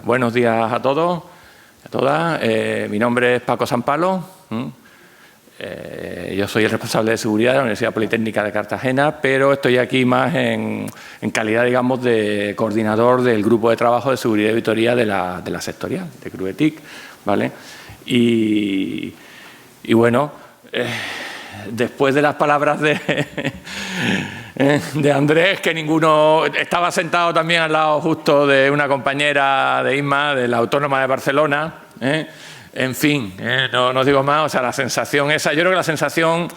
Bueno, buenos días a todos, a todas. Mi nombre es Paco Sampalo. Yo soy el responsable de seguridad de la Universidad Politécnica de Cartagena, pero estoy aquí más en calidad, digamos, de coordinador del grupo de trabajo de seguridad y auditoría de la sectorial, de CRUETIC, ¿vale? Y bueno, después de las palabras de Andrés, que ninguno estaba sentado también al lado justo de una compañera de ISMA, de la Autónoma de Barcelona, en fin, no os digo más, o sea, la sensación esa, yo creo que la sensación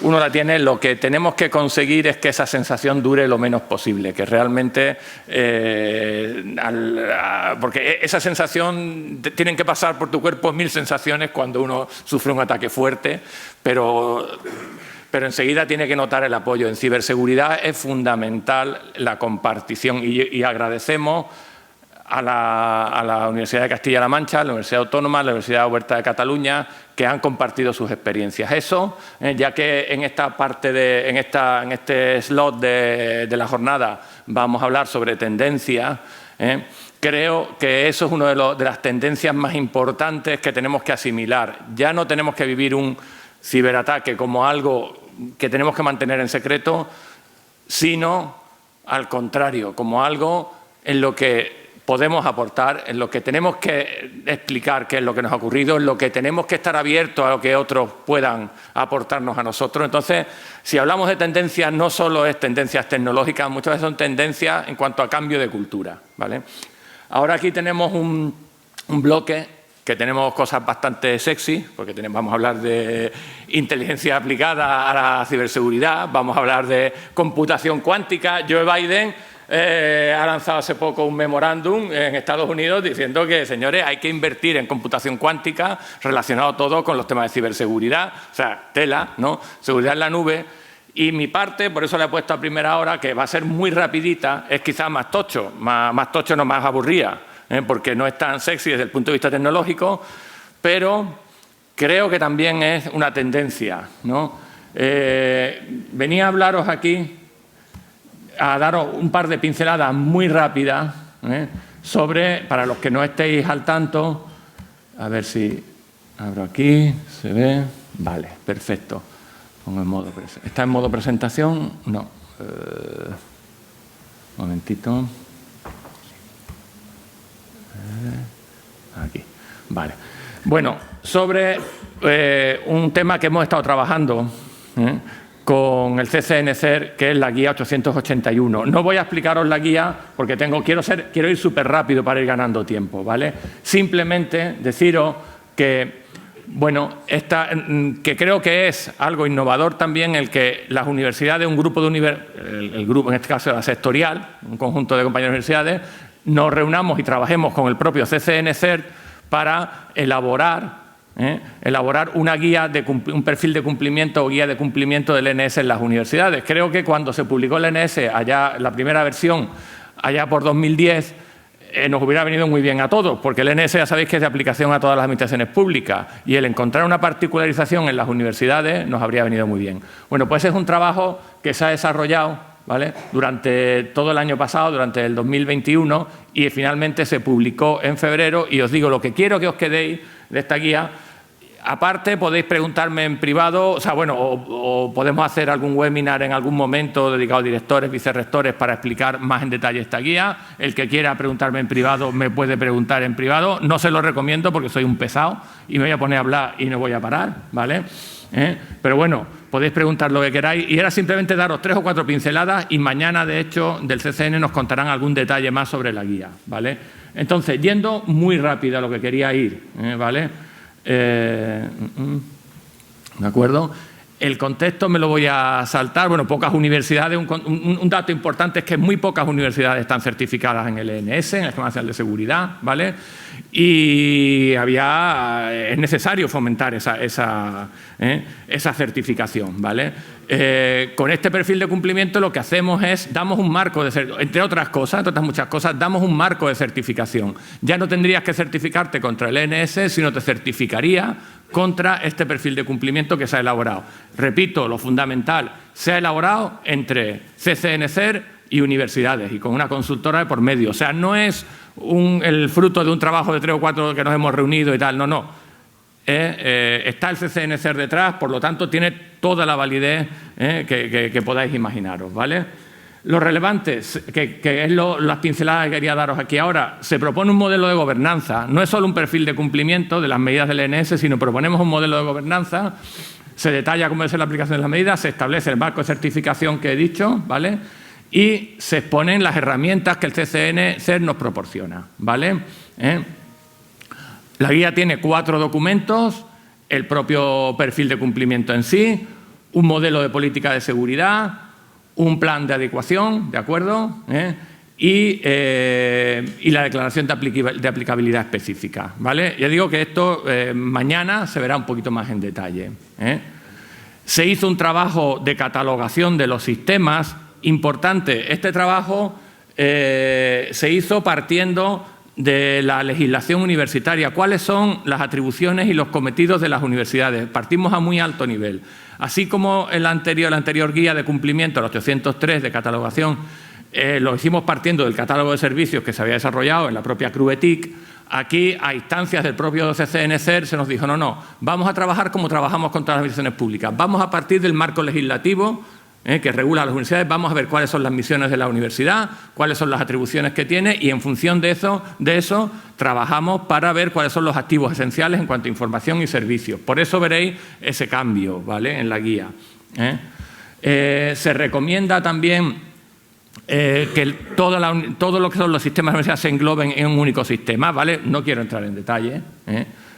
uno la tiene, lo que tenemos que conseguir es que esa sensación dure lo menos posible, que realmente, porque esa sensación, tienen que pasar por tu cuerpo 1000 sensaciones cuando uno sufre un ataque fuerte, pero enseguida tiene que notar el apoyo. En ciberseguridad es fundamental la compartición y agradecemos a la Universidad de Castilla-La Mancha, a la Universidad Autónoma, a la Universidad Oberta de Cataluña, que han compartido sus experiencias. Eso, ya que en esta parte en este slot de la jornada vamos a hablar sobre tendencias, creo que eso es una de las tendencias más importantes que tenemos que asimilar. Ya no tenemos que vivir un ciberataque como algo que tenemos que mantener en secreto, sino al contrario, como algo en lo que podemos aportar, en lo que tenemos que explicar qué es lo que nos ha ocurrido, en lo que tenemos que estar abiertos a lo que otros puedan aportarnos a nosotros. Entonces, si hablamos de tendencias, no solo es tendencias tecnológicas, muchas veces son tendencias en cuanto a cambio de cultura, ¿vale? Ahora aquí tenemos un bloque que tenemos cosas bastante sexy, porque vamos a hablar de inteligencia aplicada a la ciberseguridad, vamos a hablar de computación cuántica. Joe Biden ha lanzado hace poco un memorándum en Estados Unidos diciendo que, señores, hay que invertir en computación cuántica relacionado todo con los temas de ciberseguridad, o sea, tela, ¿no? Seguridad en la nube. Y mi parte, por eso la he puesto a primera hora, que va a ser muy rapidita, es quizás más tocho, más tocho, no más aburrida, porque no es tan sexy desde el punto de vista tecnológico, pero creo que también es una tendencia, ¿no? Venía a hablaros aquí, a daros un par de pinceladas muy rápidas sobre, para los que no estéis al tanto, a ver si abro aquí, se ve, vale, perfecto. Pongo en modo ¿está en modo presentación? No. Un momentito. Aquí, vale. Bueno, sobre un tema que hemos estado trabajando con el CCNCER, que es la guía 881. No voy a explicaros la guía porque quiero ir súper rápido para ir ganando tiempo, ¿vale? Simplemente deciros que, bueno, que creo que es algo innovador también el que las universidades, un grupo de el grupo, en este caso la sectorial, un conjunto de compañeros de universidades, nos reunamos y trabajemos con el propio CCNCERT para elaborar una guía, un perfil de cumplimiento o guía de cumplimiento del NS en las universidades. Creo que cuando se publicó el NS, la primera versión, allá por 2010, nos hubiera venido muy bien a todos, porque el NS ya sabéis que es de aplicación a todas las administraciones públicas y el encontrar una particularización en las universidades nos habría venido muy bien. Bueno, pues es un trabajo que se ha desarrollado, ¿vale?, durante todo el año pasado, durante el 2021, y finalmente se publicó en febrero. Y os digo, lo que quiero que os quedéis de esta guía, aparte podéis preguntarme en privado, o sea, bueno, o podemos hacer algún webinar en algún momento dedicado a directores, vicerrectores, para explicar más en detalle esta guía. El que quiera preguntarme en privado me puede preguntar en privado. No se lo recomiendo porque soy un pesado y me voy a poner a hablar y no voy a parar, ¿vale? Pero bueno, podéis preguntar lo que queráis, y era simplemente daros 3 o 4 pinceladas, y mañana, de hecho, del CCN nos contarán algún detalle más sobre la guía, ¿vale? Entonces, yendo muy rápido a lo que quería ir, ¿vale? ¿De acuerdo? El contexto me lo voy a saltar. Bueno, pocas universidades, un dato importante es que muy pocas universidades están certificadas en el ENS, en el Esquema Nacional de Seguridad, ¿vale? Y es necesario fomentar esa certificación, ¿vale? Con este perfil de cumplimiento lo que hacemos es, damos un marco, entre otras muchas cosas, damos un marco de certificación. Ya no tendrías que certificarte contra el ENS, sino te certificaría contra este perfil de cumplimiento que se ha elaborado. Repito, lo fundamental, se ha elaborado entre CCNCER y universidades y con una consultora de por medio. O sea, no es el fruto de un trabajo de 3 o 4 que nos hemos reunido y tal, no. Está el CCNSER detrás, por lo tanto tiene toda la validez que podáis imaginaros, ¿vale? Lo relevante, que es las pinceladas que quería daros aquí ahora, se propone un modelo de gobernanza, no es solo un perfil de cumplimiento de las medidas del ENS, sino proponemos un modelo de gobernanza, se detalla cómo debe ser la aplicación de las medidas, se establece el marco de certificación que he dicho, ¿vale? Y se exponen las herramientas que el CCNSER nos proporciona, ¿vale? La guía tiene 4 documentos, el propio perfil de cumplimiento en sí, un modelo de política de seguridad, un plan de adecuación, ¿de acuerdo? Y la declaración de aplicabilidad específica, ¿vale? Ya digo que esto mañana se verá un poquito más en detalle. Se hizo un trabajo de catalogación de los sistemas importante. Este trabajo se hizo partiendo de la legislación universitaria. ¿Cuáles son las atribuciones y los cometidos de las universidades? Partimos a muy alto nivel. Así como en la anterior guía de cumplimiento, el 803 de catalogación, lo hicimos partiendo del catálogo de servicios que se había desarrollado en la propia CRUETIC. Aquí, a instancias del propio CCNSER, se nos dijo, no, vamos a trabajar como trabajamos con todas las administraciones públicas. Vamos a partir del marco legislativo que regula las universidades, vamos a ver cuáles son las misiones de la universidad, cuáles son las atribuciones que tiene y en función de eso trabajamos para ver cuáles son los activos esenciales en cuanto a información y servicios. Por eso veréis ese cambio, ¿vale?, en la guía. Se recomienda también que todo lo que son los sistemas de universidad se engloben en un único sistema, ¿vale? No quiero entrar en detalle,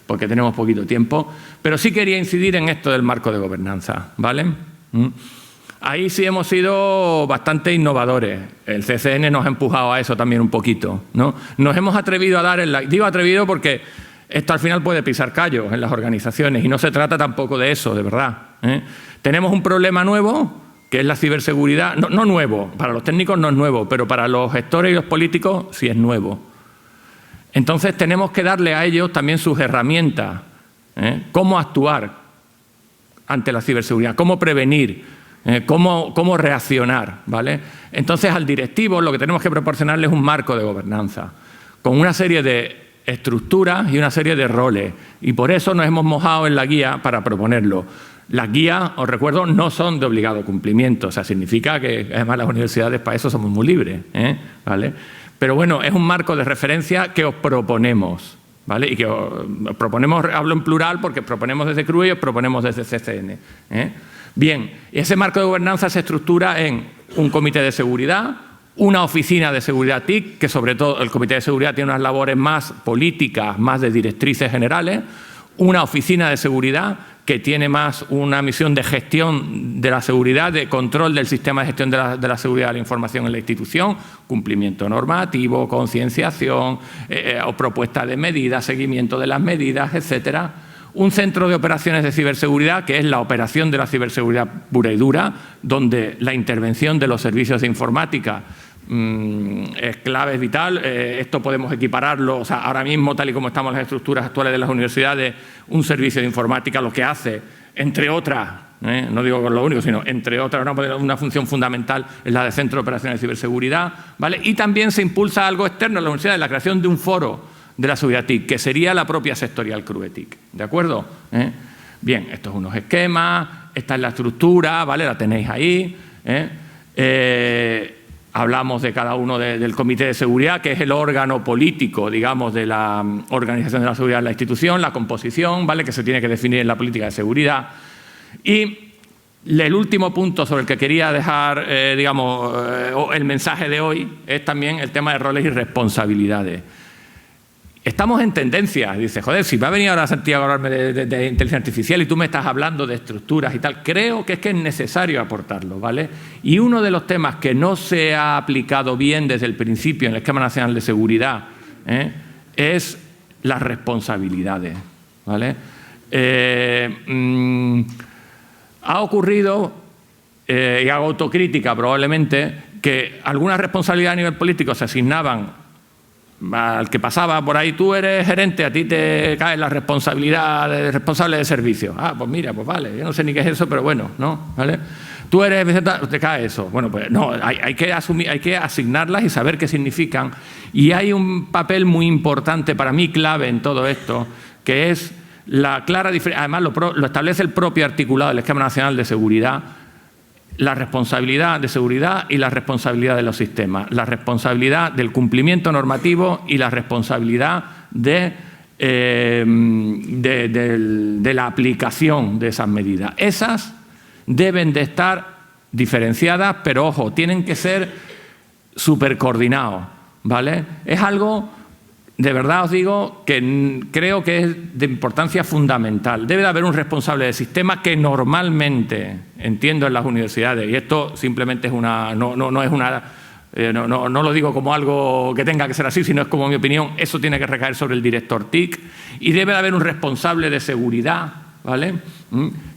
porque tenemos poquito tiempo, pero sí quería incidir en esto del marco de gobernanza, ¿vale? Ahí sí hemos sido bastante innovadores. El CCN nos ha empujado a eso también un poquito, ¿no? Nos hemos atrevido a dar, digo atrevido porque esto al final puede pisar callos en las organizaciones y no se trata tampoco de eso, de verdad. Tenemos un problema nuevo, que es la ciberseguridad. No nuevo, para los técnicos no es nuevo, pero para los gestores y los políticos sí es nuevo. Entonces tenemos que darle a ellos también sus herramientas. Cómo actuar ante la ciberseguridad, cómo prevenir, cómo reaccionar, ¿vale? Entonces, al directivo lo que tenemos que proporcionarles es un marco de gobernanza, con una serie de estructuras y una serie de roles. Y por eso nos hemos mojado en la guía para proponerlo. Las guías, os recuerdo, no son de obligado cumplimiento. O sea, significa que, además, las universidades para eso somos muy libres, ¿vale? Pero bueno, es un marco de referencia que os proponemos, ¿vale? Y que os proponemos, hablo en plural porque proponemos desde CRUE y os proponemos desde CCN. Bien, ese marco de gobernanza se estructura en un comité de seguridad, una oficina de seguridad TIC, que sobre todo el comité de seguridad tiene unas labores más políticas, más de directrices generales, una oficina de seguridad que tiene más una misión de gestión de la seguridad, de control del sistema de gestión de la seguridad de la información en la institución, cumplimiento normativo, concienciación, o propuesta de medidas, seguimiento de las medidas, etcétera. Un centro de operaciones de ciberseguridad, que es la operación de la ciberseguridad pura y dura, donde la intervención de los servicios de informática es clave, es vital. Esto podemos equipararlo, o sea, ahora mismo, tal y como estamos las estructuras actuales de las universidades, un servicio de informática lo que hace, entre otras, no digo lo único, sino entre otras, una función fundamental es la de centro de operaciones de ciberseguridad, ¿vale? Y también se impulsa algo externo a la universidad, la creación de un foro de la seguridad TIC, que sería la propia sectorial CRUETIC, ¿de acuerdo? Bien, estos son unos esquemas, esta es la estructura, ¿vale? La tenéis ahí. Hablamos de cada uno del comité de seguridad, que es el órgano político, digamos, de la organización de la seguridad en la institución, la composición, ¿vale?, que se tiene que definir en la política de seguridad. Y el último punto sobre el que quería dejar, digamos, el mensaje de hoy es también el tema de roles y responsabilidades. Estamos en tendencia, dice, joder, si va a venir ahora Santiago a hablarme de inteligencia artificial y tú me estás hablando de estructuras y tal, creo que es necesario aportarlo, ¿vale? Y uno de los temas que no se ha aplicado bien desde el principio en el Esquema Nacional de Seguridad es las responsabilidades, ¿vale? Ha ocurrido, y hago autocrítica probablemente, que algunas responsabilidades a nivel político se asignaban al que pasaba por ahí. Tú eres gerente, a ti te cae la responsabilidad de responsable de servicio. Ah, pues mira, pues vale, yo no sé ni qué es eso, pero bueno, ¿no? ¿Vale? tú eres vegetariano, te cae eso. Bueno, pues no, hay que asignarlas y saber qué significan. Y hay un papel muy importante, para mí clave en todo esto, que es la clara diferencia, además lo establece el propio articulado del Esquema Nacional de Seguridad, la responsabilidad de seguridad y la responsabilidad de los sistemas, la responsabilidad del cumplimiento normativo y la responsabilidad de la aplicación de esas medidas. Esas deben de estar diferenciadas, pero ojo, tienen que ser súper coordinados, ¿vale? Es algo, de verdad os digo, que creo que es de importancia fundamental. Debe de haber un responsable de sistema que normalmente, entiendo en las universidades, y esto simplemente es una, no es una, no lo digo como algo que tenga que ser así, sino es como mi opinión, eso tiene que recaer sobre el director TIC, y debe de haber un responsable de seguridad, ¿vale?,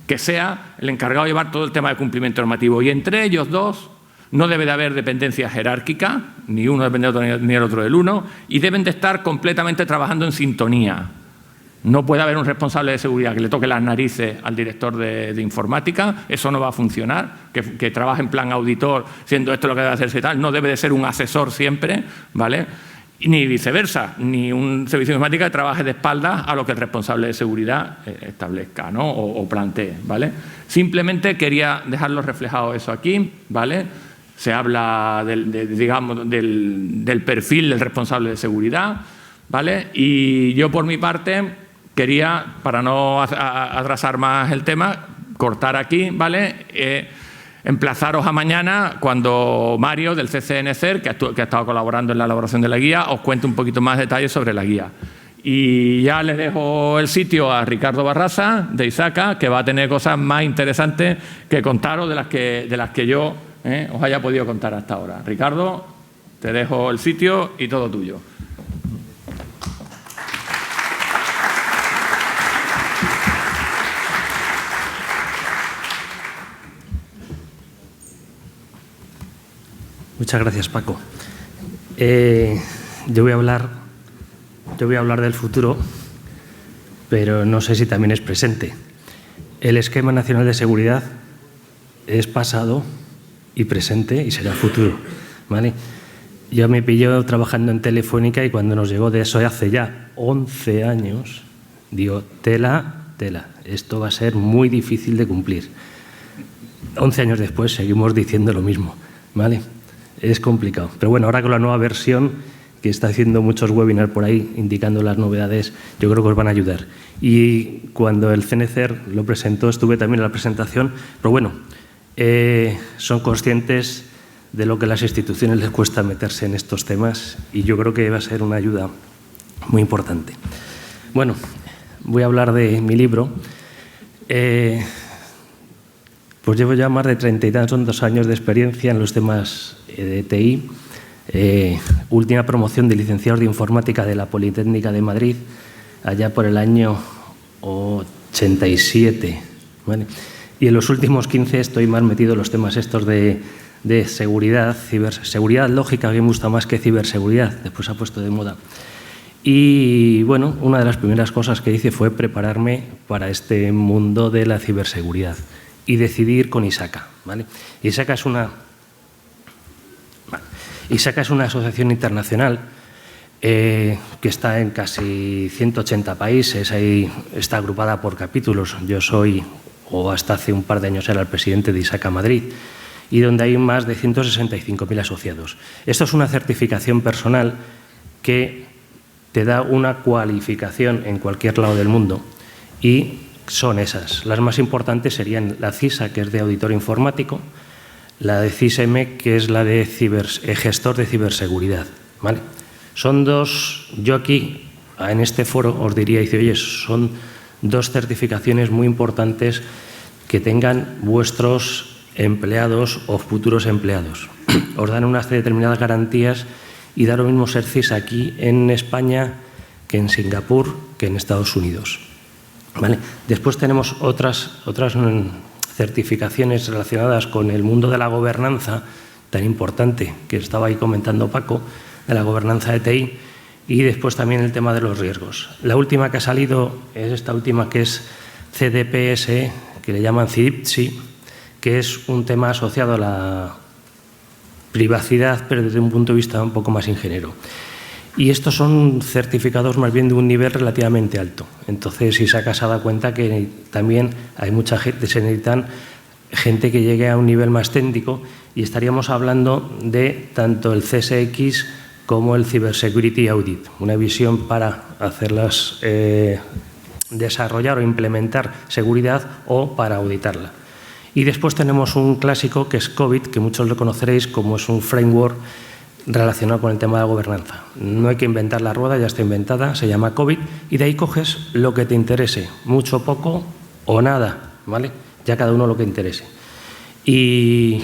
que sea el encargado de llevar todo el tema de cumplimiento normativo. Y entre ellos dos no debe de haber dependencia jerárquica, ni uno depende del otro, ni el otro del uno, y deben de estar completamente trabajando en sintonía. No puede haber un responsable de seguridad que le toque las narices al director de informática, eso no va a funcionar, que trabaje en plan auditor, siendo esto lo que debe hacerse y tal, no debe de ser un asesor siempre, ¿vale? Ni viceversa, ni un servicio de informática que trabaje de espaldas a lo que el responsable de seguridad establezca, ¿no?, o plantee, ¿vale? Simplemente quería dejarlo reflejado eso aquí, ¿vale? Se habla del perfil del responsable de seguridad, ¿vale? Y yo por mi parte quería, para no atrasar más el tema, cortar aquí, ¿vale? Emplazaros a mañana cuando Mario del CCNCER, que ha estado colaborando en la elaboración de la guía, os cuente un poquito más detalles sobre la guía. Y ya le dejo el sitio a Ricardo Barrasa, de ISACA, que va a tener cosas más interesantes que contaros de las que yo os haya podido contar hasta ahora. Ricardo, te dejo el sitio y todo tuyo. Muchas gracias, Paco. Yo voy a hablar del futuro, pero no sé si también es presente. El Esquema Nacional de Seguridad es pasado y presente y será futuro, ¿vale? Yo me pillé trabajando en Telefónica y cuando nos llegó de eso hace ya 11 años, digo, tela, esto va a ser muy difícil de cumplir. 11 años después seguimos diciendo lo mismo, ¿vale? Es complicado. Pero bueno, ahora con la nueva versión, que está haciendo muchos webinars por ahí indicando las novedades, yo creo que os van a ayudar. Y cuando el CNCER lo presentó, estuve también en la presentación, pero bueno, son conscientes de lo que a las instituciones les cuesta meterse en estos temas y yo creo que va a ser una ayuda muy importante. Bueno, voy a hablar de mi libro. Pues llevo ya más de 30 y tantos años de experiencia en los temas de TI. Última promoción de licenciados de informática de la Politécnica de Madrid, allá por el año 87. ¿Vale? Y en los últimos 15 estoy más metido en los temas estos de seguridad, ciberseguridad lógica, que me gusta más que ciberseguridad, después se ha puesto de moda. Y bueno, una de las primeras cosas que hice fue prepararme para este mundo de la ciberseguridad y decidí ir con ISACA, ¿vale? ISACA es una asociación internacional que está en casi 180 países, ahí está agrupada por capítulos. Yo soy, o hasta hace un par de años era el presidente de ISACA Madrid, y donde hay más de 165.000 asociados. Esto es una certificación personal que te da una cualificación en cualquier lado del mundo y son esas. Las más importantes serían la CISA, que es de auditor informático, la de CISM, que es la de gestor de ciberseguridad, ¿vale? Son dos, yo aquí en este foro os diría, dice, oye, son dos certificaciones muy importantes que tengan vuestros empleados o futuros empleados. Os dan unas determinadas garantías y da lo mismo ser CISA aquí en España que en Singapur, que en Estados Unidos. ¿Vale? Después tenemos otras certificaciones relacionadas con el mundo de la gobernanza, tan importante que estaba ahí comentando Paco, de la gobernanza de TI, y después también el tema de los riesgos. La última que ha salido es esta última, que es CDPS, que le llaman CIDIPSI, que es un tema asociado a la privacidad, pero desde un punto de vista un poco más ingeniero. Y estos son certificados más bien de un nivel relativamente alto. Entonces, Isaac se ha dado cuenta que también hay mucha gente, se necesitan gente que llegue a un nivel más técnico, y estaríamos hablando de tanto el CSX como el Cyber Security Audit, una visión para hacerlas, desarrollar o implementar seguridad o para auditarla. Y después tenemos un clásico que es COVID, que muchos lo conoceréis como es un framework relacionado con el tema de la gobernanza. No hay que inventar la rueda, ya está inventada, se llama COVID, y de ahí coges lo que te interese, mucho, poco o nada, ¿vale? Ya cada uno lo que interese. Y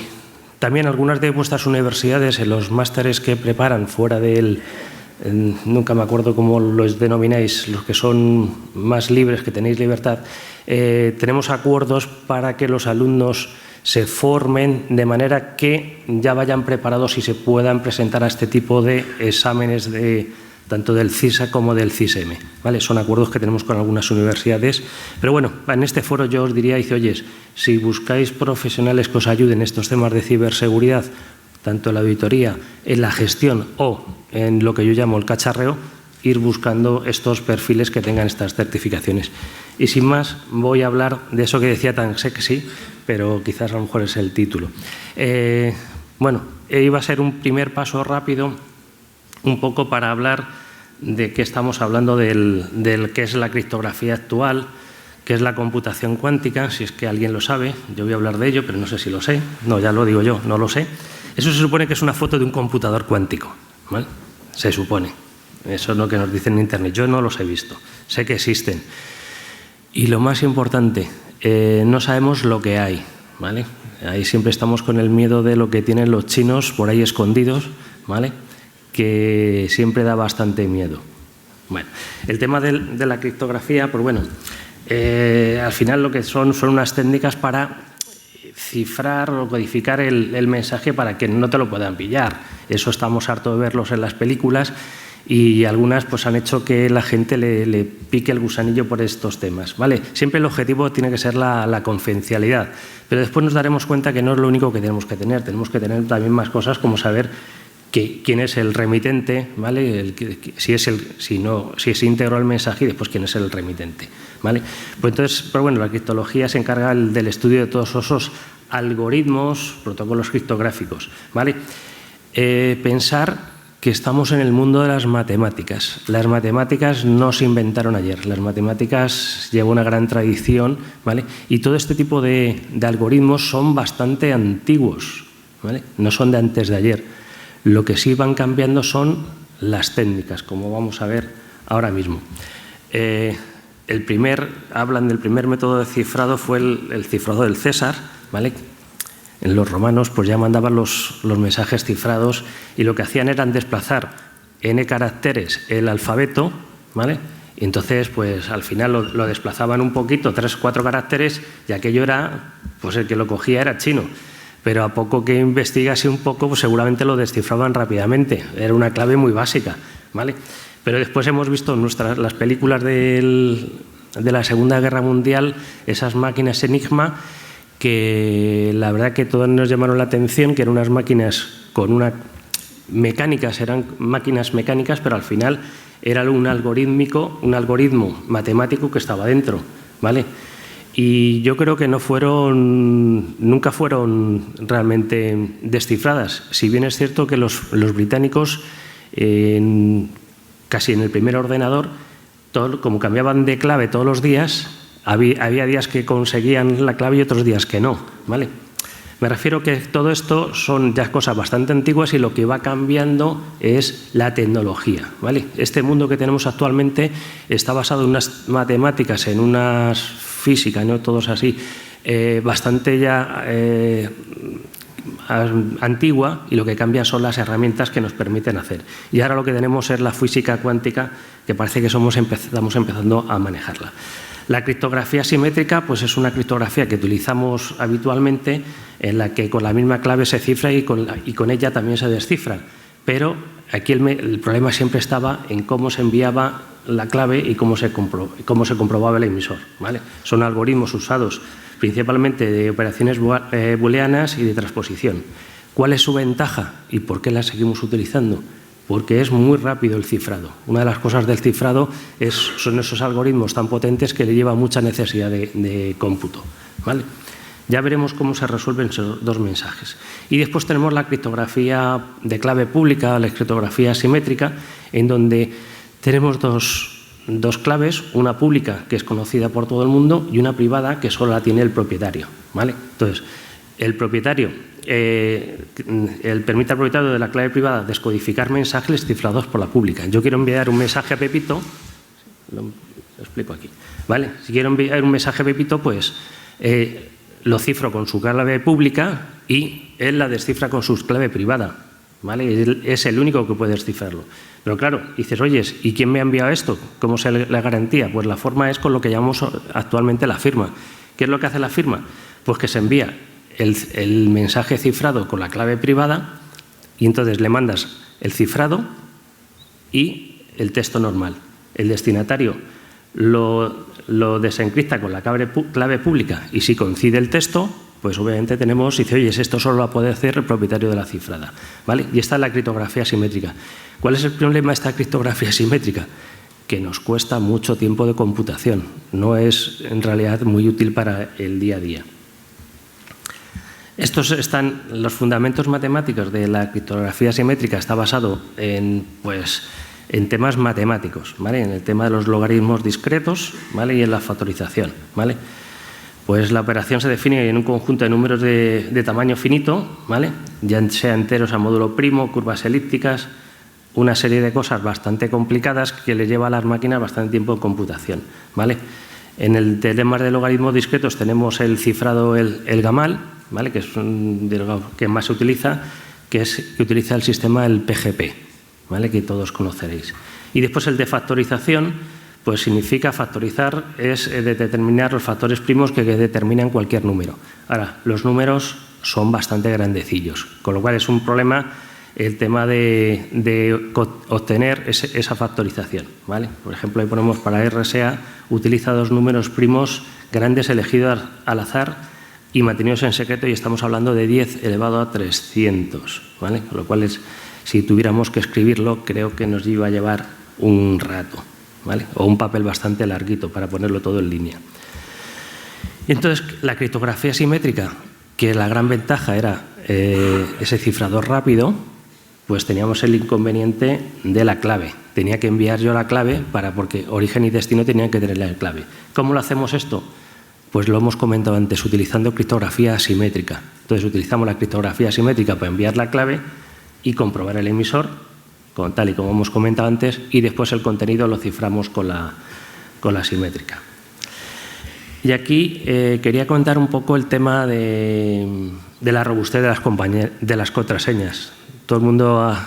también algunas de vuestras universidades, en los másteres que preparan fuera del, nunca me acuerdo cómo los denomináis, los que son más libres, que tenéis libertad, tenemos acuerdos para que los alumnos se formen de manera que ya vayan preparados y se puedan presentar a este tipo de exámenes tanto del CISA como del CISM, ¿vale? Son acuerdos que tenemos con algunas universidades. Pero bueno, en este foro yo os diría, oyes, si buscáis profesionales que os ayuden en estos temas de ciberseguridad, tanto en la auditoría, en la gestión o en lo que yo llamo el cacharreo, ir buscando estos perfiles que tengan estas certificaciones. Y sin más, voy a hablar de eso que decía tan sexy, pero quizás a lo mejor es el título. Bueno, iba a ser un primer paso rápido, un poco para hablar de qué estamos hablando del qué es la criptografía actual, qué es la computación cuántica, si es que alguien lo sabe. Yo voy a hablar de ello, pero no sé si lo sé. No, ya lo digo yo, no lo sé. Eso se supone que es una foto de un computador cuántico, ¿vale? Se supone. Eso es lo que nos dicen en Internet. Yo no los he visto. Sé que existen. Y lo más importante, no sabemos lo que hay, ¿vale? Ahí siempre estamos con el miedo de lo que tienen los chinos por ahí escondidos, ¿vale? Que siempre da bastante miedo. Bueno, el tema de la criptografía, pues bueno, al final lo que son unas técnicas para cifrar o codificar el mensaje para que no te lo puedan pillar. Eso estamos hartos de verlos en las películas, y algunas pues han hecho que la gente le pique el gusanillo por estos temas, ¿vale? Siempre el objetivo tiene que ser la confidencialidad, pero después nos daremos cuenta que no es lo único que tenemos que tener también más cosas, como saber quién es el remitente, ¿vale? Si es íntegro el mensaje, y después quién es el remitente, ¿vale? Pues entonces, pero bueno, la criptología se encarga del estudio de todos esos algoritmos, protocolos criptográficos, ¿vale? Pensar que estamos en el mundo de las matemáticas. Las matemáticas no se inventaron ayer, las matemáticas llevan una gran tradición, ¿vale? Y todo este tipo de algoritmos son bastante antiguos, ¿vale? No son de antes de ayer. Lo que sí van cambiando son las técnicas, como vamos a ver ahora mismo. Hablan del primer método de cifrado, fue el cifrado del César, ¿vale? En los romanos pues ya mandaban los mensajes cifrados, y lo que hacían era desplazar n caracteres el alfabeto, ¿vale? Y entonces pues al final lo desplazaban un poquito, 3 o 4 caracteres, y aquello era, pues el que lo cogía era chino. Pero a poco que investigase un poco, pues seguramente lo descifraban rápidamente. Era una clave muy básica, ¿vale? Pero después hemos visto en las películas de la Segunda Guerra Mundial, esas máquinas Enigma, que la verdad que todas nos llamaron la atención, que eran unas máquinas eran máquinas mecánicas, pero al final era un algoritmo matemático que estaba dentro, ¿vale? Y yo creo que nunca fueron realmente descifradas, si bien es cierto que los británicos, casi en el primer ordenador, como cambiaban de clave todos los días, había días que conseguían la clave y otros días que no, ¿vale? Me refiero que todo esto son ya cosas bastante antiguas, y lo que va cambiando es la tecnología, ¿vale? Este mundo que tenemos actualmente está basado en unas matemáticas, en unas física, no todos así, bastante ya antigua, y lo que cambia son las herramientas que nos permiten hacer. Y ahora lo que tenemos es la física cuántica, que parece que estamos empezando a manejarla. La criptografía simétrica pues es una criptografía que utilizamos habitualmente, en la que con la misma clave se cifra y con ella también se descifra. Pero aquí el problema siempre estaba en cómo se enviaba la clave y cómo se comprobaba el emisor, ¿vale? Son algoritmos usados principalmente de operaciones booleanas y de transposición. ¿Cuál es su ventaja y por qué la seguimos utilizando? Porque es muy rápido el cifrado. Una de las cosas del cifrado son esos algoritmos tan potentes que le lleva mucha necesidad de cómputo, ¿vale? Ya veremos cómo se resuelven esos dos mensajes. Y después tenemos la criptografía de clave pública, la criptografía asimétrica, en donde tenemos dos claves, una pública que es conocida por todo el mundo y una privada que solo la tiene el propietario, ¿vale? Entonces, el propietario permite al propietario de la clave privada descodificar mensajes cifrados por la pública. Yo quiero enviar un mensaje a Pepito, lo explico aquí, ¿vale? Si quiero enviar un mensaje a Pepito, pues lo cifro con su clave pública y él la descifra con su clave privada, ¿vale? Es el único que puede descifrarlo. Pero claro, dices, oye, ¿y quién me ha enviado esto? ¿Cómo se le garantía? Pues la forma es con lo que llamamos actualmente la firma. ¿Qué es lo que hace la firma? Pues que se envía el mensaje cifrado con la clave privada y entonces le mandas el cifrado y el texto normal. El destinatario lo desencripta con la clave pública y si coincide el texto, pues obviamente dice, oye, esto solo lo puede hacer el propietario de la cifrada, ¿vale? Y esta es la criptografía asimétrica. ¿Cuál es el problema de esta criptografía asimétrica? Que nos cuesta mucho tiempo de computación. No es en realidad muy útil para el día a día. Estos están los fundamentos matemáticos de la criptografía asimétrica. Está basado en temas matemáticos, ¿vale? En el tema de los logaritmos discretos, ¿vale? Y en la factorización, ¿vale? Pues la operación se define en un conjunto de números de tamaño finito, ¿vale? Ya sea enteros a módulo primo, curvas elípticas, una serie de cosas bastante complicadas que le lleva a las máquinas bastante tiempo de computación, ¿vale? En el tema de logaritmos discretos tenemos el cifrado, el gamal, ¿vale? Que es que más se utiliza, que utiliza el sistema el PGP, ¿vale? Que todos conoceréis. Y después el de factorización, pues significa factorizar, es determinar los factores primos que determinan cualquier número. Ahora, los números son bastante grandecillos, con lo cual es un problema el tema de obtener esa factorización, ¿vale? Por ejemplo, ahí ponemos para RSA, utiliza dos números primos grandes elegidos al azar y mantenidos en secreto, y estamos hablando de 10 elevado a 300, ¿vale? Con lo cual, si tuviéramos que escribirlo, creo que nos iba a llevar un rato, ¿vale? O un papel bastante larguito para ponerlo todo en línea. Y entonces, la criptografía asimétrica, que la gran ventaja era ese cifrador rápido, pues teníamos el inconveniente de la clave. Tenía que enviar yo la clave porque origen y destino tenían que tener la clave. ¿Cómo lo hacemos esto? Pues lo hemos comentado antes, utilizando criptografía asimétrica. Entonces, utilizamos la criptografía asimétrica para enviar la clave y comprobar el emisor, tal y como hemos comentado antes, y después el contenido lo ciframos con la asimétrica. Y aquí quería comentar un poco el tema de la robustez de las contraseñas. Todo el mundo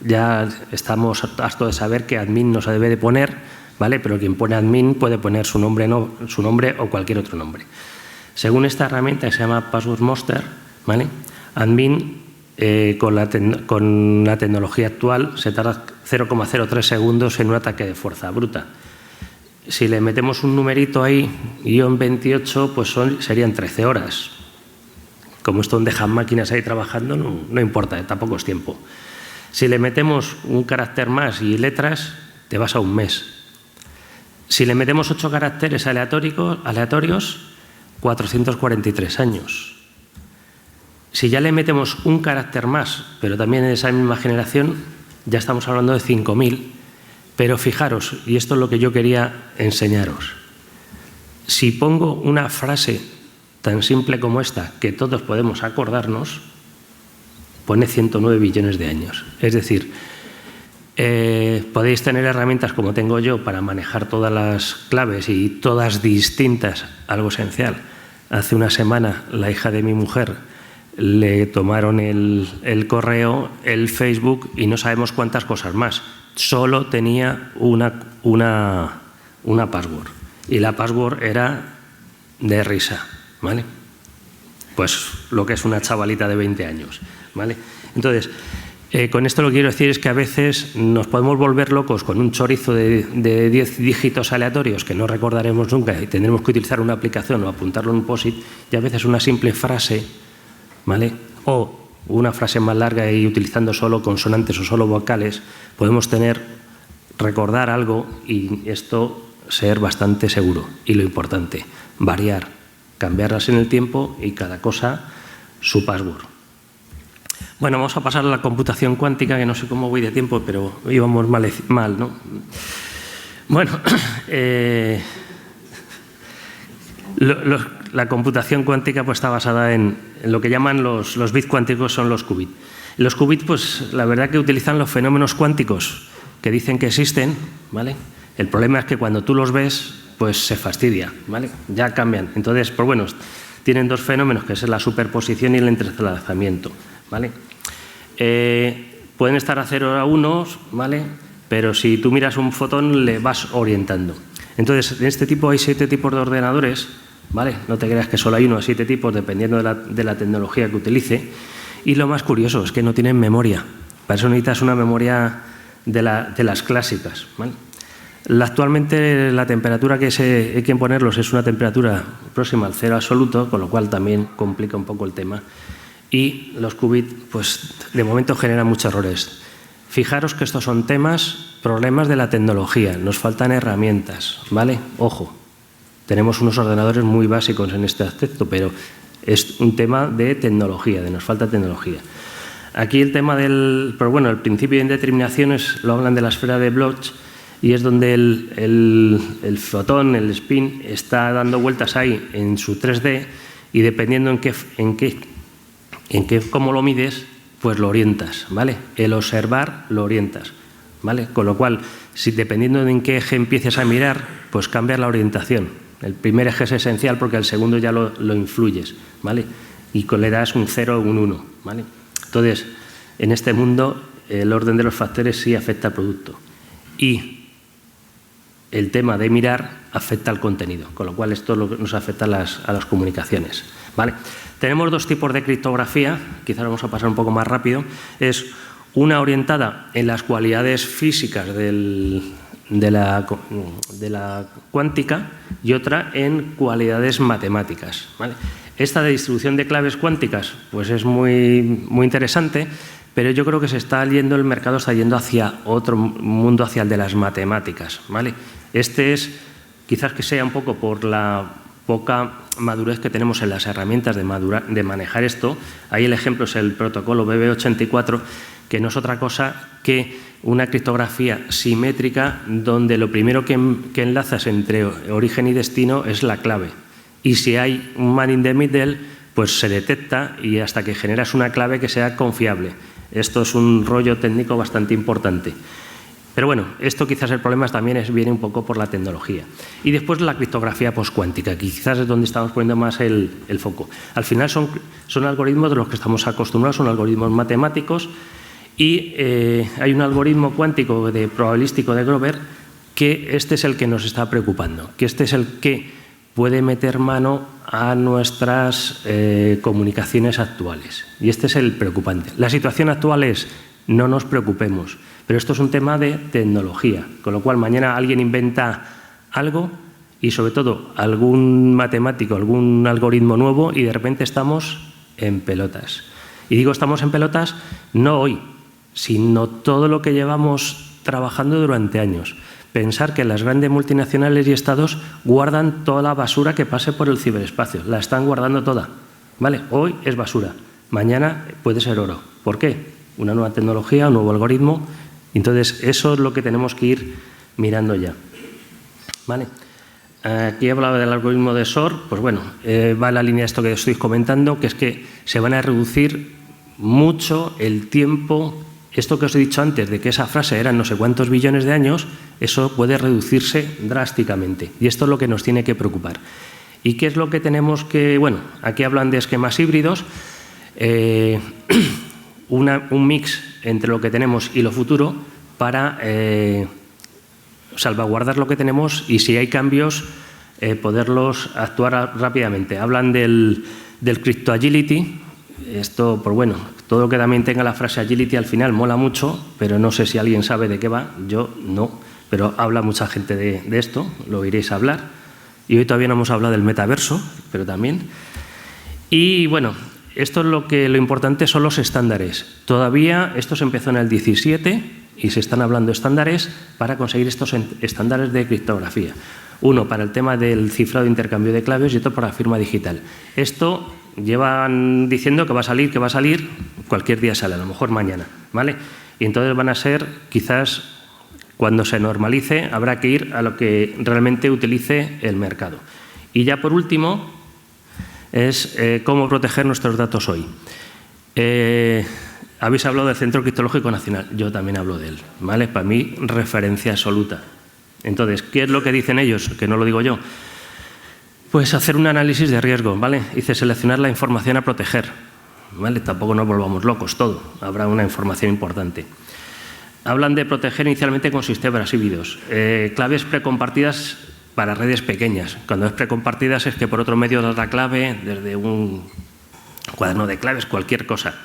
ya estamos hartos de saber que admin no se debe de poner, ¿vale? Pero quien pone admin puede poner su nombre o cualquier otro nombre. Según esta herramienta que se llama Password Monster, ¿vale? Admin con la tecnología actual se tarda 0,03 segundos en un ataque de fuerza bruta. Si le metemos un numerito ahí, -28, pues serían 13 horas. Como esto dejan máquinas ahí trabajando, no importa, tampoco es tiempo. Si le metemos un carácter más y letras, te vas a un mes. Si le metemos 8 caracteres aleatorios, 443 años. Si ya le metemos un carácter más, pero también en esa misma generación, ya estamos hablando de 5.000. Pero fijaros, y esto es lo que yo quería enseñaros, si pongo una frase tan simple como esta, que todos podemos acordarnos, pone 109 billones de años. Es decir, podéis tener herramientas como tengo yo para manejar todas las claves y todas distintas, algo esencial. Hace una semana la hija de mi mujer le tomaron el correo, el Facebook y no sabemos cuántas cosas más. Solo tenía una password y la password era de risa, ¿vale? Pues lo que es una chavalita de 20 años, ¿vale? Entonces, Con esto lo que quiero decir es que a veces nos podemos volver locos con un chorizo de 10 dígitos aleatorios que no recordaremos nunca y tendremos que utilizar una aplicación o apuntarlo en un POSIT, y a veces una simple frase, ¿vale?, o una frase más larga y utilizando solo consonantes o solo vocales, podemos recordar algo y esto ser bastante seguro. Y lo importante, variar, cambiarlas en el tiempo y cada cosa su password. Bueno, vamos a pasar a la computación cuántica, que no sé cómo voy de tiempo, pero íbamos mal, ¿no? Bueno, la computación cuántica pues está basada en lo que llaman los bits cuánticos, son los qubits. Los qubits, pues la verdad que utilizan los fenómenos cuánticos que dicen que existen, ¿vale? El problema es que cuando tú los ves, pues se fastidia, ¿vale? Ya cambian. Entonces, pues bueno, tienen dos fenómenos, que es la superposición y el entrelazamiento, ¿vale? Pueden estar a 0 a 1, ¿vale?, pero si tú miras un fotón le vas orientando. Entonces, en este tipo hay 7 tipos de ordenadores, ¿vale? No te creas que solo hay 1 o 7 tipos, dependiendo de la tecnología que utilice. Y lo más curioso es que no tienen memoria. Para eso necesitas una memoria de las clásicas, ¿vale? Actualmente la temperatura que hay que ponerlos es una temperatura próxima al 0 absoluto, con lo cual también complica un poco el tema. Y los qubits, pues de momento generan muchos errores. Fijaros que estos son problemas de la tecnología, nos faltan herramientas, ¿vale? Ojo, tenemos unos ordenadores muy básicos en este aspecto, pero es un tema de tecnología, nos falta tecnología. Aquí el tema el principio de indeterminación lo hablan de la esfera de Bloch, y es donde el fotón, el spin, está dando vueltas ahí en su 3D, y dependiendo cómo lo mides, pues lo orientas, ¿vale? El observar lo orientas, ¿vale? Con lo cual, dependiendo de en qué eje empieces a mirar, pues cambias la orientación. El primer eje es esencial porque el segundo ya lo influyes, ¿vale? Y le das un 0 o un 1, ¿vale? Entonces, en este mundo, el orden de los factores sí afecta al producto. Y el tema de mirar afecta al contenido, con lo cual esto nos afecta a las comunicaciones, ¿vale? Tenemos dos tipos de criptografía, quizás vamos a pasar un poco más rápido. Es una orientada en las cualidades físicas de la cuántica y otra en cualidades matemáticas, ¿vale? Esta de distribución de claves cuánticas pues es muy interesante, pero yo creo que el mercado está yendo hacia otro mundo, hacia el de las matemáticas, ¿vale? Quizás que sea un poco por la poca madurez que tenemos en las herramientas de manejar esto. Ahí el ejemplo es el protocolo BB84, que no es otra cosa que una criptografía simétrica donde lo primero que enlazas entre origen y destino es la clave. Y si hay un man in the middle, pues se detecta y hasta que generas una clave que sea confiable. Esto es un rollo técnico bastante importante. Pero bueno, esto quizás el problema también viene un poco por la tecnología. Y después la criptografía postcuántica, que quizás es donde estamos poniendo más el foco. Al final son algoritmos de los que estamos acostumbrados, son algoritmos matemáticos, y hay un algoritmo cuántico probabilístico de Grover que este es el que nos está preocupando, que este es el que puede meter mano a nuestras comunicaciones actuales. Y este es el preocupante. La situación actual es: no nos preocupemos, pero esto es un tema de tecnología, con lo cual mañana alguien inventa algo y sobre todo algún matemático, algún algoritmo nuevo y de repente estamos en pelotas. Y digo estamos en pelotas no hoy, sino todo lo que llevamos trabajando durante años. Pensar que las grandes multinacionales y estados guardan toda la basura que pase por el ciberespacio, la están guardando toda, ¿vale? Hoy es basura, mañana puede ser oro. ¿Por qué? Una nueva tecnología, un nuevo algoritmo. Entonces, eso es lo que tenemos que ir mirando ya, ¿vale? Aquí he hablado del algoritmo de SOR, pues bueno, va en la línea de esto que estoy comentando, que es que se van a reducir mucho el tiempo. Esto que os he dicho antes, de que esa frase eran no sé cuántos billones de años, eso puede reducirse drásticamente. Y esto es lo que nos tiene que preocupar. ¿Y qué es lo que tenemos que...? Bueno, aquí hablan de esquemas híbridos, un mix entre lo que tenemos y lo futuro para salvaguardar lo que tenemos y si hay cambios, poderlos actuar rápidamente. Hablan del crypto agility, esto, pues bueno, todo lo que también tenga la frase agility al final mola mucho, pero no sé si alguien sabe de qué va, yo no, pero habla mucha gente de esto, lo oiréis hablar. Y hoy todavía no hemos hablado del metaverso, pero también. Y bueno, esto es lo importante son los estándares. Todavía esto se empezó en el 17 y se están hablando estándares para conseguir estos estándares de criptografía. Uno para el tema del cifrado de intercambio de claves y otro para la firma digital. Esto llevan diciendo que va a salir, cualquier día sale, a lo mejor mañana, ¿vale? Y entonces van a ser, quizás, cuando se normalice, habrá que ir a lo que realmente utilice el mercado. Y ya por último, es cómo proteger nuestros datos hoy. Habéis hablado del Centro Criptológico Nacional, yo también hablo de él, ¿vale? Para mí, referencia absoluta. Entonces, ¿qué es lo que dicen ellos? Que no lo digo yo. Pues hacer un análisis de riesgo, ¿vale? Dice seleccionar la información a proteger, ¿vale? Tampoco nos volvamos locos todo, habrá una información importante. Hablan de proteger inicialmente con sistemas híbridos, claves precompartidas para redes pequeñas. Cuando es precompartidas es que por otro medio das la clave desde un cuaderno de claves, cualquier cosa,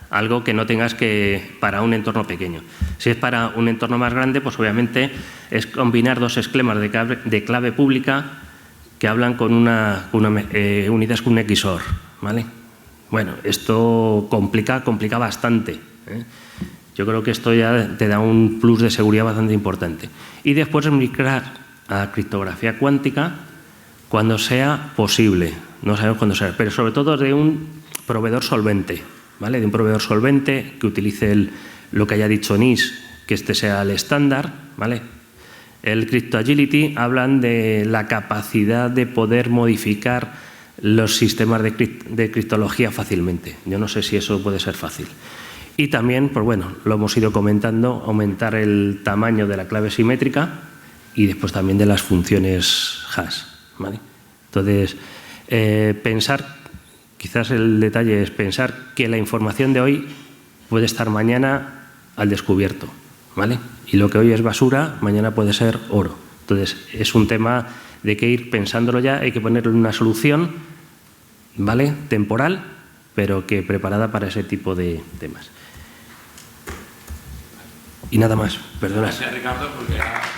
algo que no tengas que para un entorno pequeño. Si es para un entorno más grande, pues obviamente es combinar dos esquemas de clave pública que hablan con unidas con un XOR, ¿vale? Bueno, esto complica bastante, ¿eh? Yo creo que esto ya te da un plus de seguridad bastante importante. Y después migrar a criptografía cuántica cuando sea posible, no sabemos cuándo será, pero sobre todo de un proveedor solvente, ¿vale? De un proveedor solvente que utilice lo que haya dicho NIS, que este sea el estándar, ¿vale? El Crypto Agility hablan de la capacidad de poder modificar los sistemas de criptología fácilmente. Yo no sé si eso puede ser fácil. Y también, pues bueno, lo hemos ido comentando, aumentar el tamaño de la clave simétrica y después también de las funciones hash, ¿vale? Entonces, pensar, quizás el detalle es pensar que la información de hoy puede estar mañana al descubierto, ¿vale? Y lo que hoy es basura, mañana puede ser oro. Entonces, es un tema de que ir pensándolo ya, hay que ponerle una solución, ¿vale? Temporal, pero que preparada para ese tipo de temas. Y nada más, perdona. Gracias, Ricardo, porque te ha faltado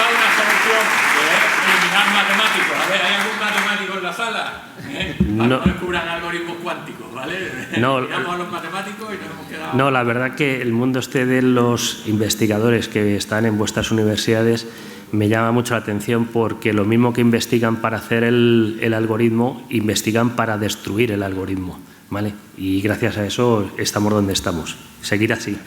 una solución que es eliminar matemáticos. A ver, ¿hay algún matemático en la sala? No descubran algoritmos cuánticos, ¿vale? No, eliminamos a los matemáticos y nos hemos quedado... No, la verdad que el mundo de los investigadores que están en vuestras universidades me llama mucho la atención porque lo mismo que investigan para hacer el algoritmo, investigan para destruir el algoritmo, ¿vale? Y gracias a eso estamos donde estamos. Seguir así.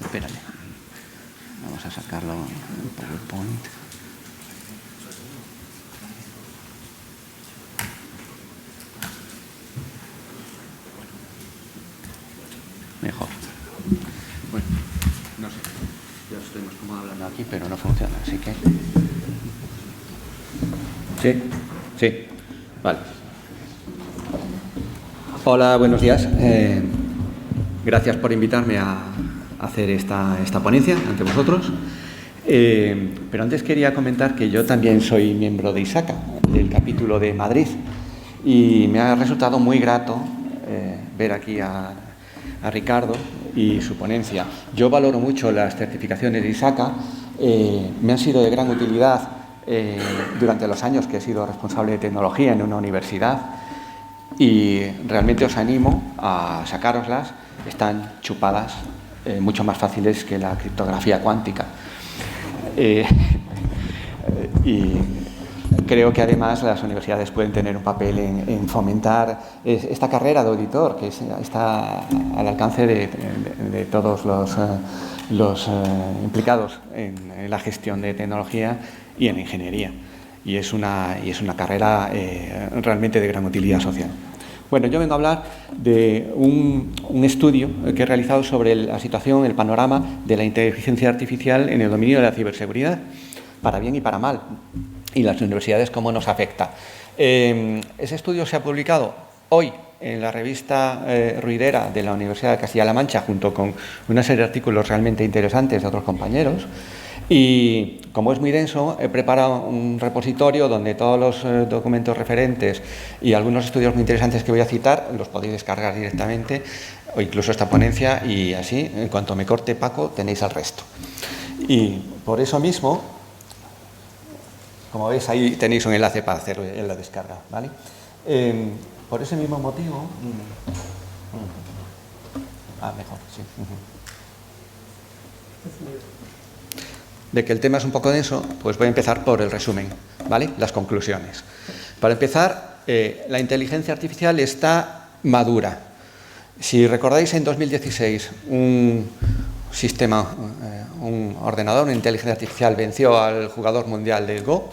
Espérate. Vamos a sacarlo en PowerPoint. Mejor. Bueno, no sé. Yo estoy más cómodo hablando aquí, pero no funciona, así que... ¿Sí? Sí. Vale. Hola, buenos días. Gracias por invitarme a hacer esta ponencia ante vosotros. Pero antes quería comentar que yo también soy miembro de ISACA, del capítulo de Madrid, y me ha resultado muy grato ver aquí a Ricardo y su ponencia. Yo valoro mucho las certificaciones de ISACA, me han sido de gran utilidad durante los años que he sido responsable de tecnología en una universidad, y realmente os animo a sacároslas. Están chupadas, mucho más fáciles que la criptografía cuántica. Y creo que además las universidades pueden tener un papel en fomentar esta carrera de auditor, que está al alcance de todos los implicados en la gestión de tecnología y en ingeniería. Y es una carrera realmente de gran utilidad social. Bueno, yo vengo a hablar de un estudio que he realizado sobre la situación, el panorama de la inteligencia artificial en el dominio de la ciberseguridad, para bien y para mal, y las universidades cómo nos afecta. Ese estudio se ha publicado hoy en la revista Ruidera de la Universidad de Castilla-La Mancha, junto con una serie de artículos realmente interesantes de otros compañeros. Y como es muy denso, he preparado un repositorio donde todos los documentos referentes y algunos estudios muy interesantes que voy a citar los podéis descargar directamente, o incluso esta ponencia, y así, en cuanto me corte Paco, tenéis el resto. Y por eso mismo, como veis, ahí tenéis un enlace para hacer la descarga, ¿vale? Por ese mismo motivo... mejor, sí. De que el tema es un poco denso, pues voy a empezar por el resumen, ¿vale? Las conclusiones. Para empezar, la inteligencia artificial está madura. Si recordáis, en 2016 un ordenador, una inteligencia artificial venció al jugador mundial del Go.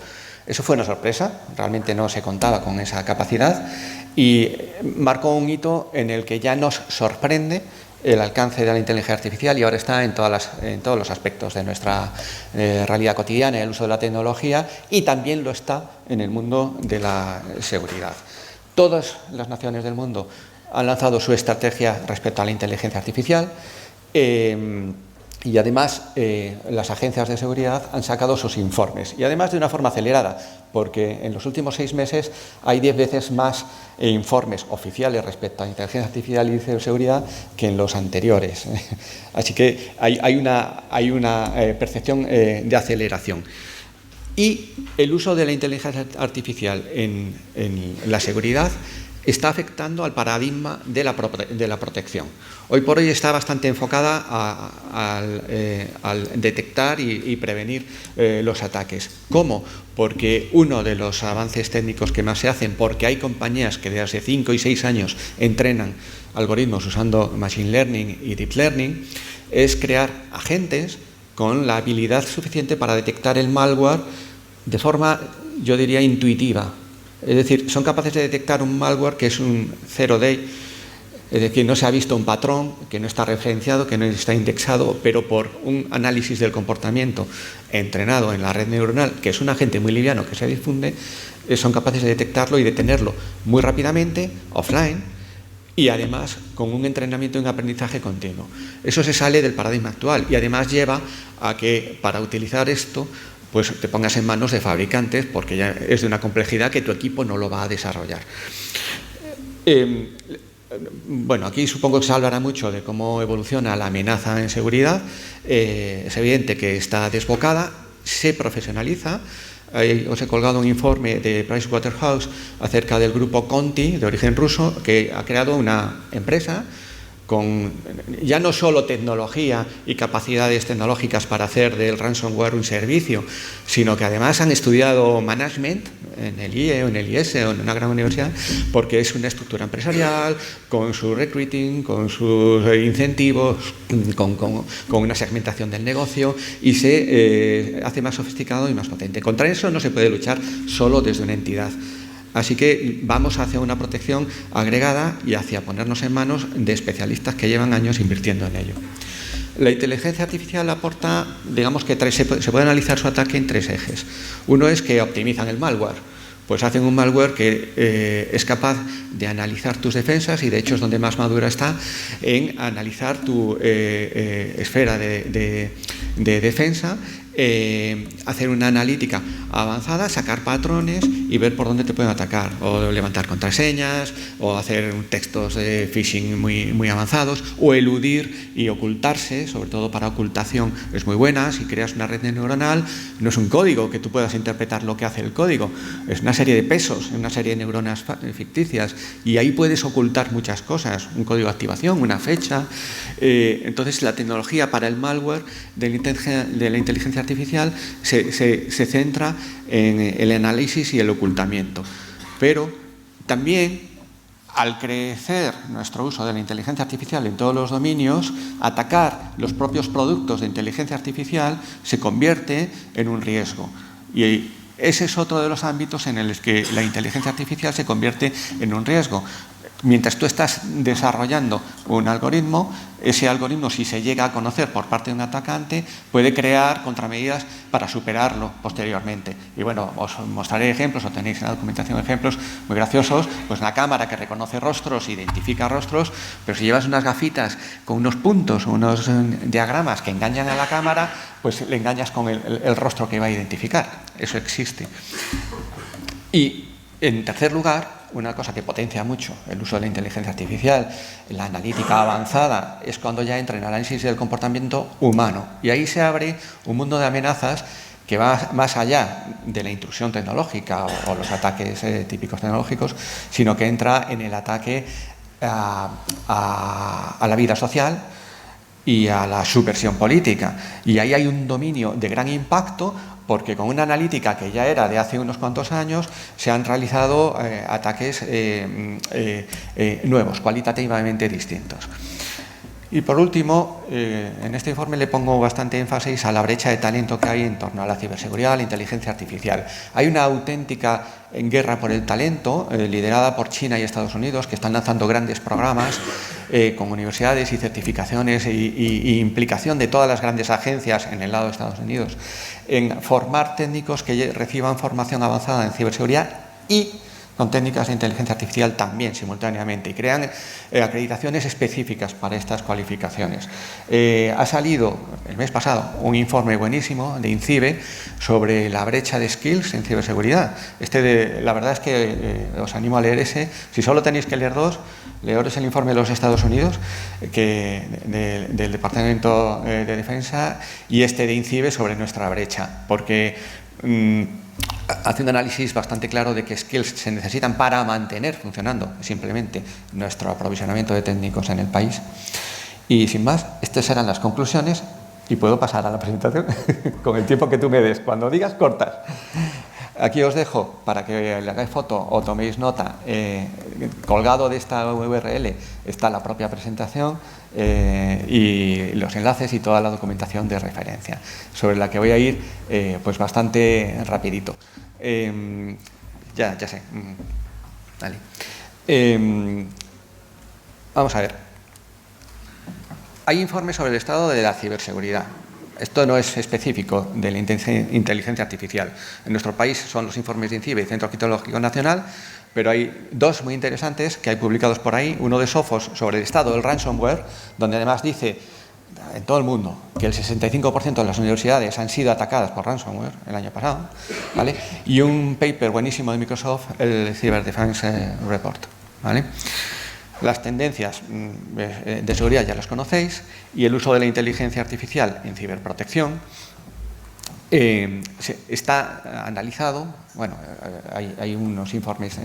Eso fue una sorpresa, realmente no se contaba con esa capacidad y marcó un hito en el que ya nos sorprende el alcance de la inteligencia artificial y ahora está en todos los aspectos de nuestra realidad cotidiana, el uso de la tecnología, y también lo está en el mundo de la seguridad. Todas las naciones del mundo han lanzado su estrategia respecto a la inteligencia artificial y además las agencias de seguridad han sacado sus informes, y además de una forma acelerada, porque en los últimos 6 meses hay 10 veces más informes oficiales respecto a inteligencia artificial y ciberseguridad que en los anteriores. Así que hay una percepción de aceleración. Y el uso de la inteligencia artificial en la seguridad está afectando al paradigma de la protección. Hoy por hoy está bastante enfocada al detectar y prevenir los ataques. ¿Cómo? Porque uno de los avances técnicos que más se hacen, porque hay compañías que desde hace 5 y 6 años entrenan algoritmos usando Machine Learning y Deep Learning, es crear agentes con la habilidad suficiente para detectar el malware de forma, yo diría, intuitiva. Es decir, son capaces de detectar un malware que es un 0-day, es decir, no se ha visto un patrón, que no está referenciado, que no está indexado, pero por un análisis del comportamiento entrenado en la red neuronal, que es un agente muy liviano que se difunde, son capaces de detectarlo y detenerlo muy rápidamente, offline, y además con un entrenamiento y un aprendizaje continuo. Eso se sale del paradigma actual y además lleva a que para utilizar esto pues te pongas en manos de fabricantes, porque ya es de una complejidad que tu equipo no lo va a desarrollar. Bueno, aquí supongo que se hablará mucho de cómo evoluciona la amenaza en seguridad. Es evidente que está desbocada, se profesionaliza. Os he colgado un informe de Pricewaterhouse acerca del grupo Conti, de origen ruso, que ha creado una empresa con ya no solo tecnología y capacidades tecnológicas para hacer del ransomware un servicio, sino que además han estudiado management en el IE o en el IS o en una gran universidad, porque es una estructura empresarial, con su recruiting, con sus incentivos, con una segmentación del negocio, y se hace más sofisticado y más potente. Contra eso no se puede luchar solo desde una entidad. Así que vamos hacia una protección agregada y hacia ponernos en manos de especialistas que llevan años invirtiendo en ello. La inteligencia artificial aporta, digamos que se puede analizar su ataque en 3 ejes. Uno es que optimizan el malware. Pues hacen un malware que es capaz de analizar tus defensas, y de hecho es donde más madura está, en analizar tu esfera de defensa, hacer una analítica avanzada, sacar patrones y ver por dónde te pueden atacar, o levantar contraseñas, o hacer textos de phishing muy avanzados, o eludir y ocultarse, sobre todo para ocultación es muy buena. Si creas una red neuronal, no es un código que tú puedas interpretar lo que hace el código, es una serie de pesos, una serie de neuronas ficticias, y ahí puedes ocultar muchas cosas, un código de activación, una fecha. Entonces la tecnología para el malware de la inteligencia artificial se centra en el análisis y el ocultamiento. Pero también, al crecer nuestro uso de la inteligencia artificial en todos los dominios, atacar los propios productos de inteligencia artificial se convierte en un riesgo. Y ese es otro de los ámbitos en el que la inteligencia artificial se convierte en un riesgo. Mientras tú estás desarrollando un algoritmo, ese algoritmo, si se llega a conocer por parte de un atacante, puede crear contramedidas para superarlo posteriormente. Y bueno, os mostraré ejemplos, o tenéis en la documentación ejemplos muy graciosos, pues una cámara que reconoce rostros, identifica rostros, pero si llevas unas gafitas con unos puntos, unos diagramas que engañan a la cámara, pues le engañas con el rostro que va a identificar. Eso existe. Y en tercer lugar, una cosa que potencia mucho el uso de la inteligencia artificial, la analítica avanzada, es cuando ya entra en análisis del comportamiento humano. Y ahí se abre un mundo de amenazas que va más allá de la intrusión tecnológica o los ataques típicos tecnológicos, sino que entra en el ataque a la vida social y a la subversión política. Y ahí hay un dominio de gran impacto, porque con una analítica que ya era de hace unos cuantos años, se han realizado ataques nuevos, cualitativamente distintos. Y por último, en este informe le pongo bastante énfasis a la brecha de talento que hay en torno a la ciberseguridad, a la inteligencia artificial. Hay una auténtica guerra por el talento, liderada por China y Estados Unidos, que están lanzando grandes programas con universidades y certificaciones y implicación de todas las grandes agencias en el lado de Estados Unidos, en formar técnicos que reciban formación avanzada en ciberseguridad y con técnicas de inteligencia artificial también simultáneamente, y crean acreditaciones específicas para estas cualificaciones. Ha salido el mes pasado un informe buenísimo de INCIBE sobre la brecha de skills en ciberseguridad. La verdad es que os animo a leer ese. Si solo tenéis que leer dos, leeros el informe de los Estados Unidos, del Departamento de Defensa, y este de INCIBE sobre nuestra brecha, porque hace un análisis bastante claro de qué skills se necesitan para mantener funcionando simplemente nuestro aprovisionamiento de técnicos en el país. Y sin más, estas eran las conclusiones, y puedo pasar a la presentación con el tiempo que tú me des. Cuando digas, cortas. Aquí os dejo para que le hagáis foto o toméis nota. Colgado de esta URL está la propia presentación y los enlaces y toda la documentación de referencia, sobre la que voy a ir pues bastante rapidito. Ya sé. Vale. Vamos a ver. Hay informes sobre el estado de la ciberseguridad. Esto no es específico de la inteligencia artificial. En nuestro país son los informes de INCIBE y Centro Criptológico Nacional, pero hay dos muy interesantes que hay publicados por ahí. Uno de Sophos sobre el estado del ransomware, donde además dice en todo el mundo que el 65% de las universidades han sido atacadas por ransomware el año pasado, ¿vale? Y un paper buenísimo de Microsoft, el Cyber Defense Report, ¿vale? Las tendencias de seguridad ya las conocéis, y el uso de la inteligencia artificial en ciberprotección está analizado. Bueno, hay unos informes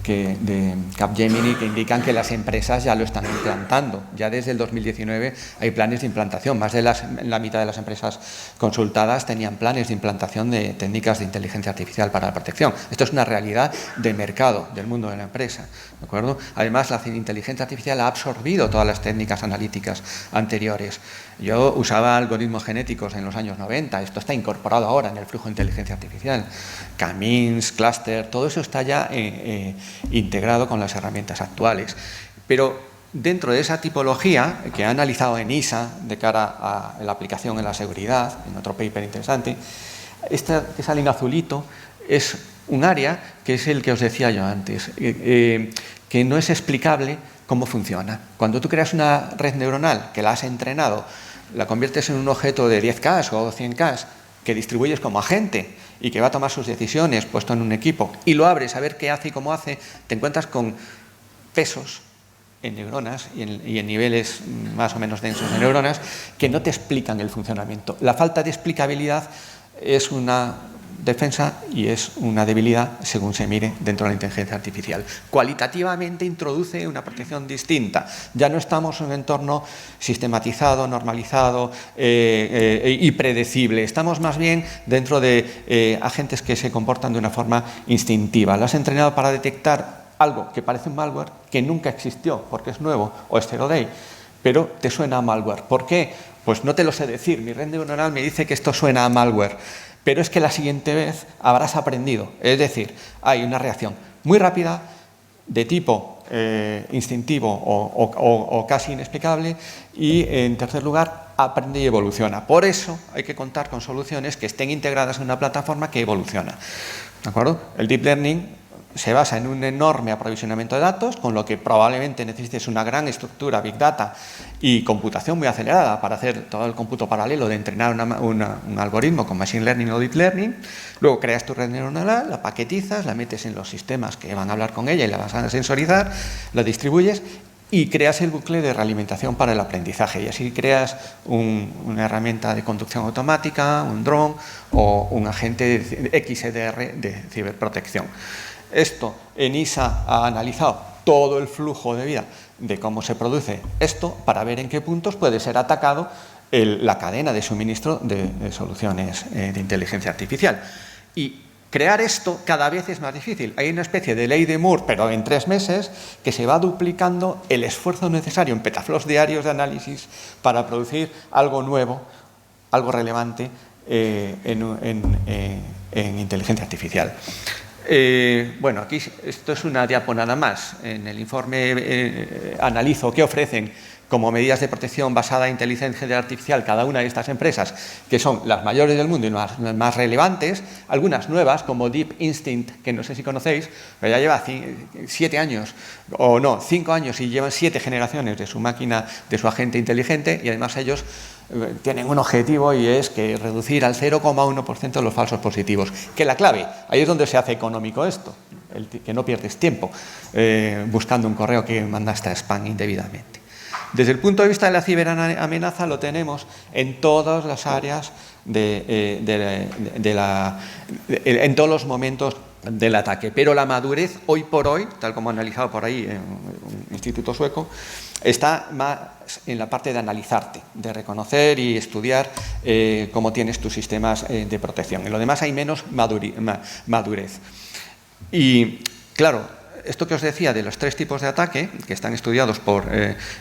de Capgemini que indican que las empresas ya lo están implantando. Ya desde el 2019 hay planes de implantación. Más de la mitad de las empresas consultadas tenían planes de implantación de técnicas de inteligencia artificial para la protección. Esto es una realidad de mercado, del mundo de la empresa, ¿de acuerdo? Además, la inteligencia artificial ha absorbido todas las técnicas analíticas anteriores. Yo usaba algoritmos genéticos en los años 90. Esto está incorporado ahora en el flujo de inteligencia artificial. K-means, cluster, todo eso está ya integrado con las herramientas actuales. Pero dentro de esa tipología que ha analizado ENISA de cara a la aplicación en la seguridad, en otro paper interesante, esa línea azulito es un área que es el que os decía yo antes, que no es explicable cómo funciona. Cuando tú creas una red neuronal que la has entrenado, la conviertes en un objeto de 10K o 100K que distribuyes como agente y que va a tomar sus decisiones puesto en un equipo, y lo abres a ver qué hace y cómo hace, te encuentras con pesos en neuronas y en niveles más o menos densos de neuronas que no te explican el funcionamiento. La falta de explicabilidad es una defensa y es una debilidad según se mire dentro de la inteligencia artificial. Cualitativamente introduce una protección distinta. Ya no estamos en un entorno sistematizado, normalizado y predecible. Estamos más bien dentro de agentes que se comportan de una forma instintiva. Lo has entrenado para detectar algo que parece un malware, que nunca existió porque es nuevo o es zero day, pero te suena a malware. ¿Por qué? Pues no te lo sé decir. Mi red neuronal me dice que esto suena a malware, pero es que la siguiente vez habrás aprendido. Es decir, hay una reacción muy rápida de tipo instintivo o casi inexplicable. Y, en tercer lugar, aprende y evoluciona. Por eso hay que contar con soluciones que estén integradas en una plataforma que evoluciona. ¿De acuerdo? El Deep Learning se basa en un enorme aprovisionamiento de datos, con lo que probablemente necesites una gran estructura, Big Data y computación muy acelerada para hacer todo el cómputo paralelo de entrenar un algoritmo con Machine Learning o Deep Learning. Luego creas tu red neuronal, la paquetizas, la metes en los sistemas que van a hablar con ella y la vas a sensorizar, la distribuyes y creas el bucle de realimentación para el aprendizaje. Y así creas una herramienta de conducción automática, un dron o un agente XDR de ciberprotección. Esto, ENISA ha analizado todo el flujo de vida de cómo se produce esto para ver en qué puntos puede ser atacado la cadena de suministro de soluciones de inteligencia artificial. Y crear esto cada vez es más difícil. Hay una especie de ley de Moore, pero en 3 meses, que se va duplicando el esfuerzo necesario en petaflops diarios de análisis para producir algo nuevo, algo relevante en inteligencia artificial. Bueno, aquí esto es una diapo nada más. En el informe analizo qué ofrecen como medidas de protección basada en inteligencia artificial cada una de estas empresas, que son las mayores del mundo y las más relevantes, algunas nuevas como Deep Instinct, que no sé si conocéis, pero ya lleva 7 años, o no, 5 años y llevan 7 generaciones de su máquina, de su agente inteligente, y además ellos tienen un objetivo, y es que reducir al 0,1% los falsos positivos. Que la clave, ahí es donde se hace económico esto, que no pierdes tiempo buscando un correo que mandaste a spam indebidamente. Desde el punto de vista de la ciberamenaza lo tenemos en todas las áreas, en todos los momentos del ataque. Pero la madurez, hoy por hoy, tal como ha analizado por ahí en un instituto sueco, está más en la parte de analizarte, de reconocer y estudiar cómo tienes tus sistemas de protección. En lo demás hay menos madurez. Y, claro, esto que os decía de los 3 tipos de ataque, que están estudiados por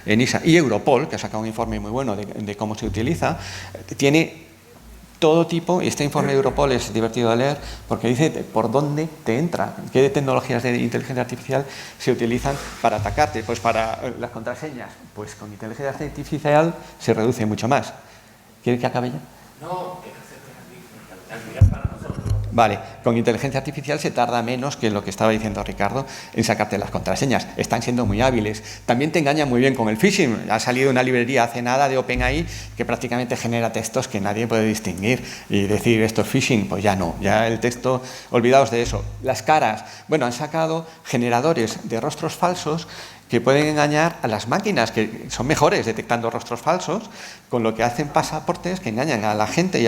ENISA y Europol, que ha sacado un informe muy bueno de cómo se utiliza, tiene todo tipo, y este informe de Europol es divertido de leer, porque dice por dónde te entra, qué tecnologías de inteligencia artificial se utilizan para atacarte. Pues para las contraseñas, pues con inteligencia artificial se reduce mucho más. ¿Quieres que acabe ya? No, Vale, con inteligencia artificial se tarda menos que lo que estaba diciendo Ricardo en sacarte las contraseñas. Están siendo muy hábiles. También te engañan muy bien con el phishing. Ha salido una librería hace nada de OpenAI que prácticamente genera textos que nadie puede distinguir y decir esto es phishing. Pues ya no, ya el texto, olvidaos de eso. Las caras, bueno, han sacado generadores de rostros falsos que pueden engañar a las máquinas, que son mejores detectando rostros falsos, con lo que hacen pasaportes que engañan a la gente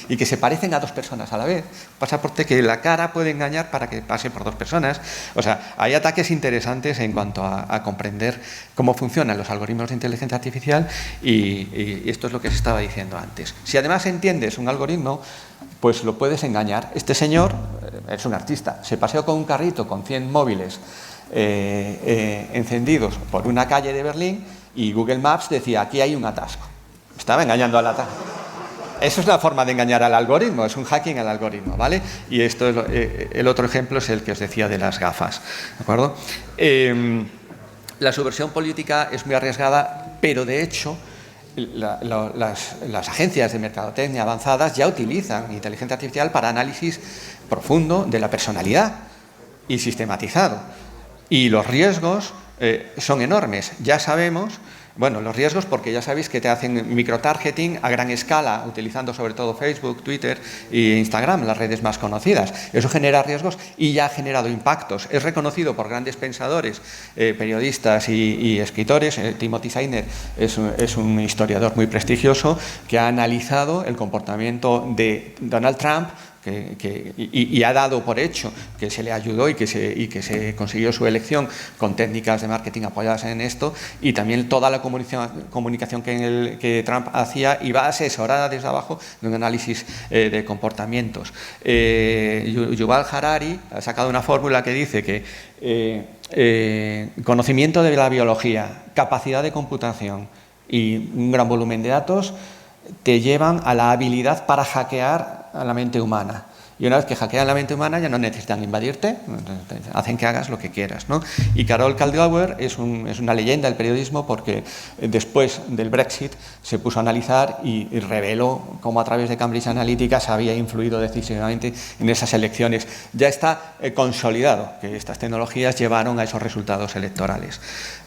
y que se parecen a 2 personas a la vez. Pasaporte que la cara puede engañar para que pase por 2 personas. O sea, hay ataques interesantes en cuanto a comprender cómo funcionan los algoritmos de inteligencia artificial y esto es lo que se estaba diciendo antes. Si además entiendes un algoritmo, pues lo puedes engañar. Este señor es un artista, se paseó con un carrito con 100 móviles encendidos por una calle de Berlín y Google Maps decía aquí hay un atasco. Estaba engañando al atasco. Eso es la forma de engañar al algoritmo, es un hacking al algoritmo, ¿vale? Y esto es el otro ejemplo es el que os decía de las gafas, ¿de acuerdo? La subversión política es muy arriesgada, pero de hecho las agencias de mercadotecnia avanzadas ya utilizan inteligencia artificial para análisis profundo de la personalidad y sistematizado. Y los riesgos son enormes. Ya sabemos, bueno, los riesgos porque ya sabéis que te hacen microtargeting a gran escala, utilizando sobre todo Facebook, Twitter e Instagram, las redes más conocidas. Eso genera riesgos y ya ha generado impactos. Es reconocido por grandes pensadores, periodistas y escritores. Timothy Snyder es un historiador muy prestigioso que ha analizado el comportamiento de Donald Trump y ha dado por hecho que se le ayudó y que se consiguió su elección con técnicas de marketing apoyadas en esto, y también toda la comunicación que Trump hacía iba asesorada desde abajo de un análisis de comportamientos. Yuval Harari ha sacado una fórmula que dice que conocimiento de la biología, capacidad de computación y un gran volumen de datos te llevan a la habilidad para hackear a la mente humana. Y una vez que hackean la mente humana ya no necesitan invadirte, hacen que hagas lo que quieras, ¿no? Y Carol Kaldauer es una leyenda del periodismo porque después del Brexit se puso a analizar y reveló cómo a través de Cambridge Analytica se había influido decisivamente en esas elecciones. Ya está consolidado que estas tecnologías llevaron a esos resultados electorales.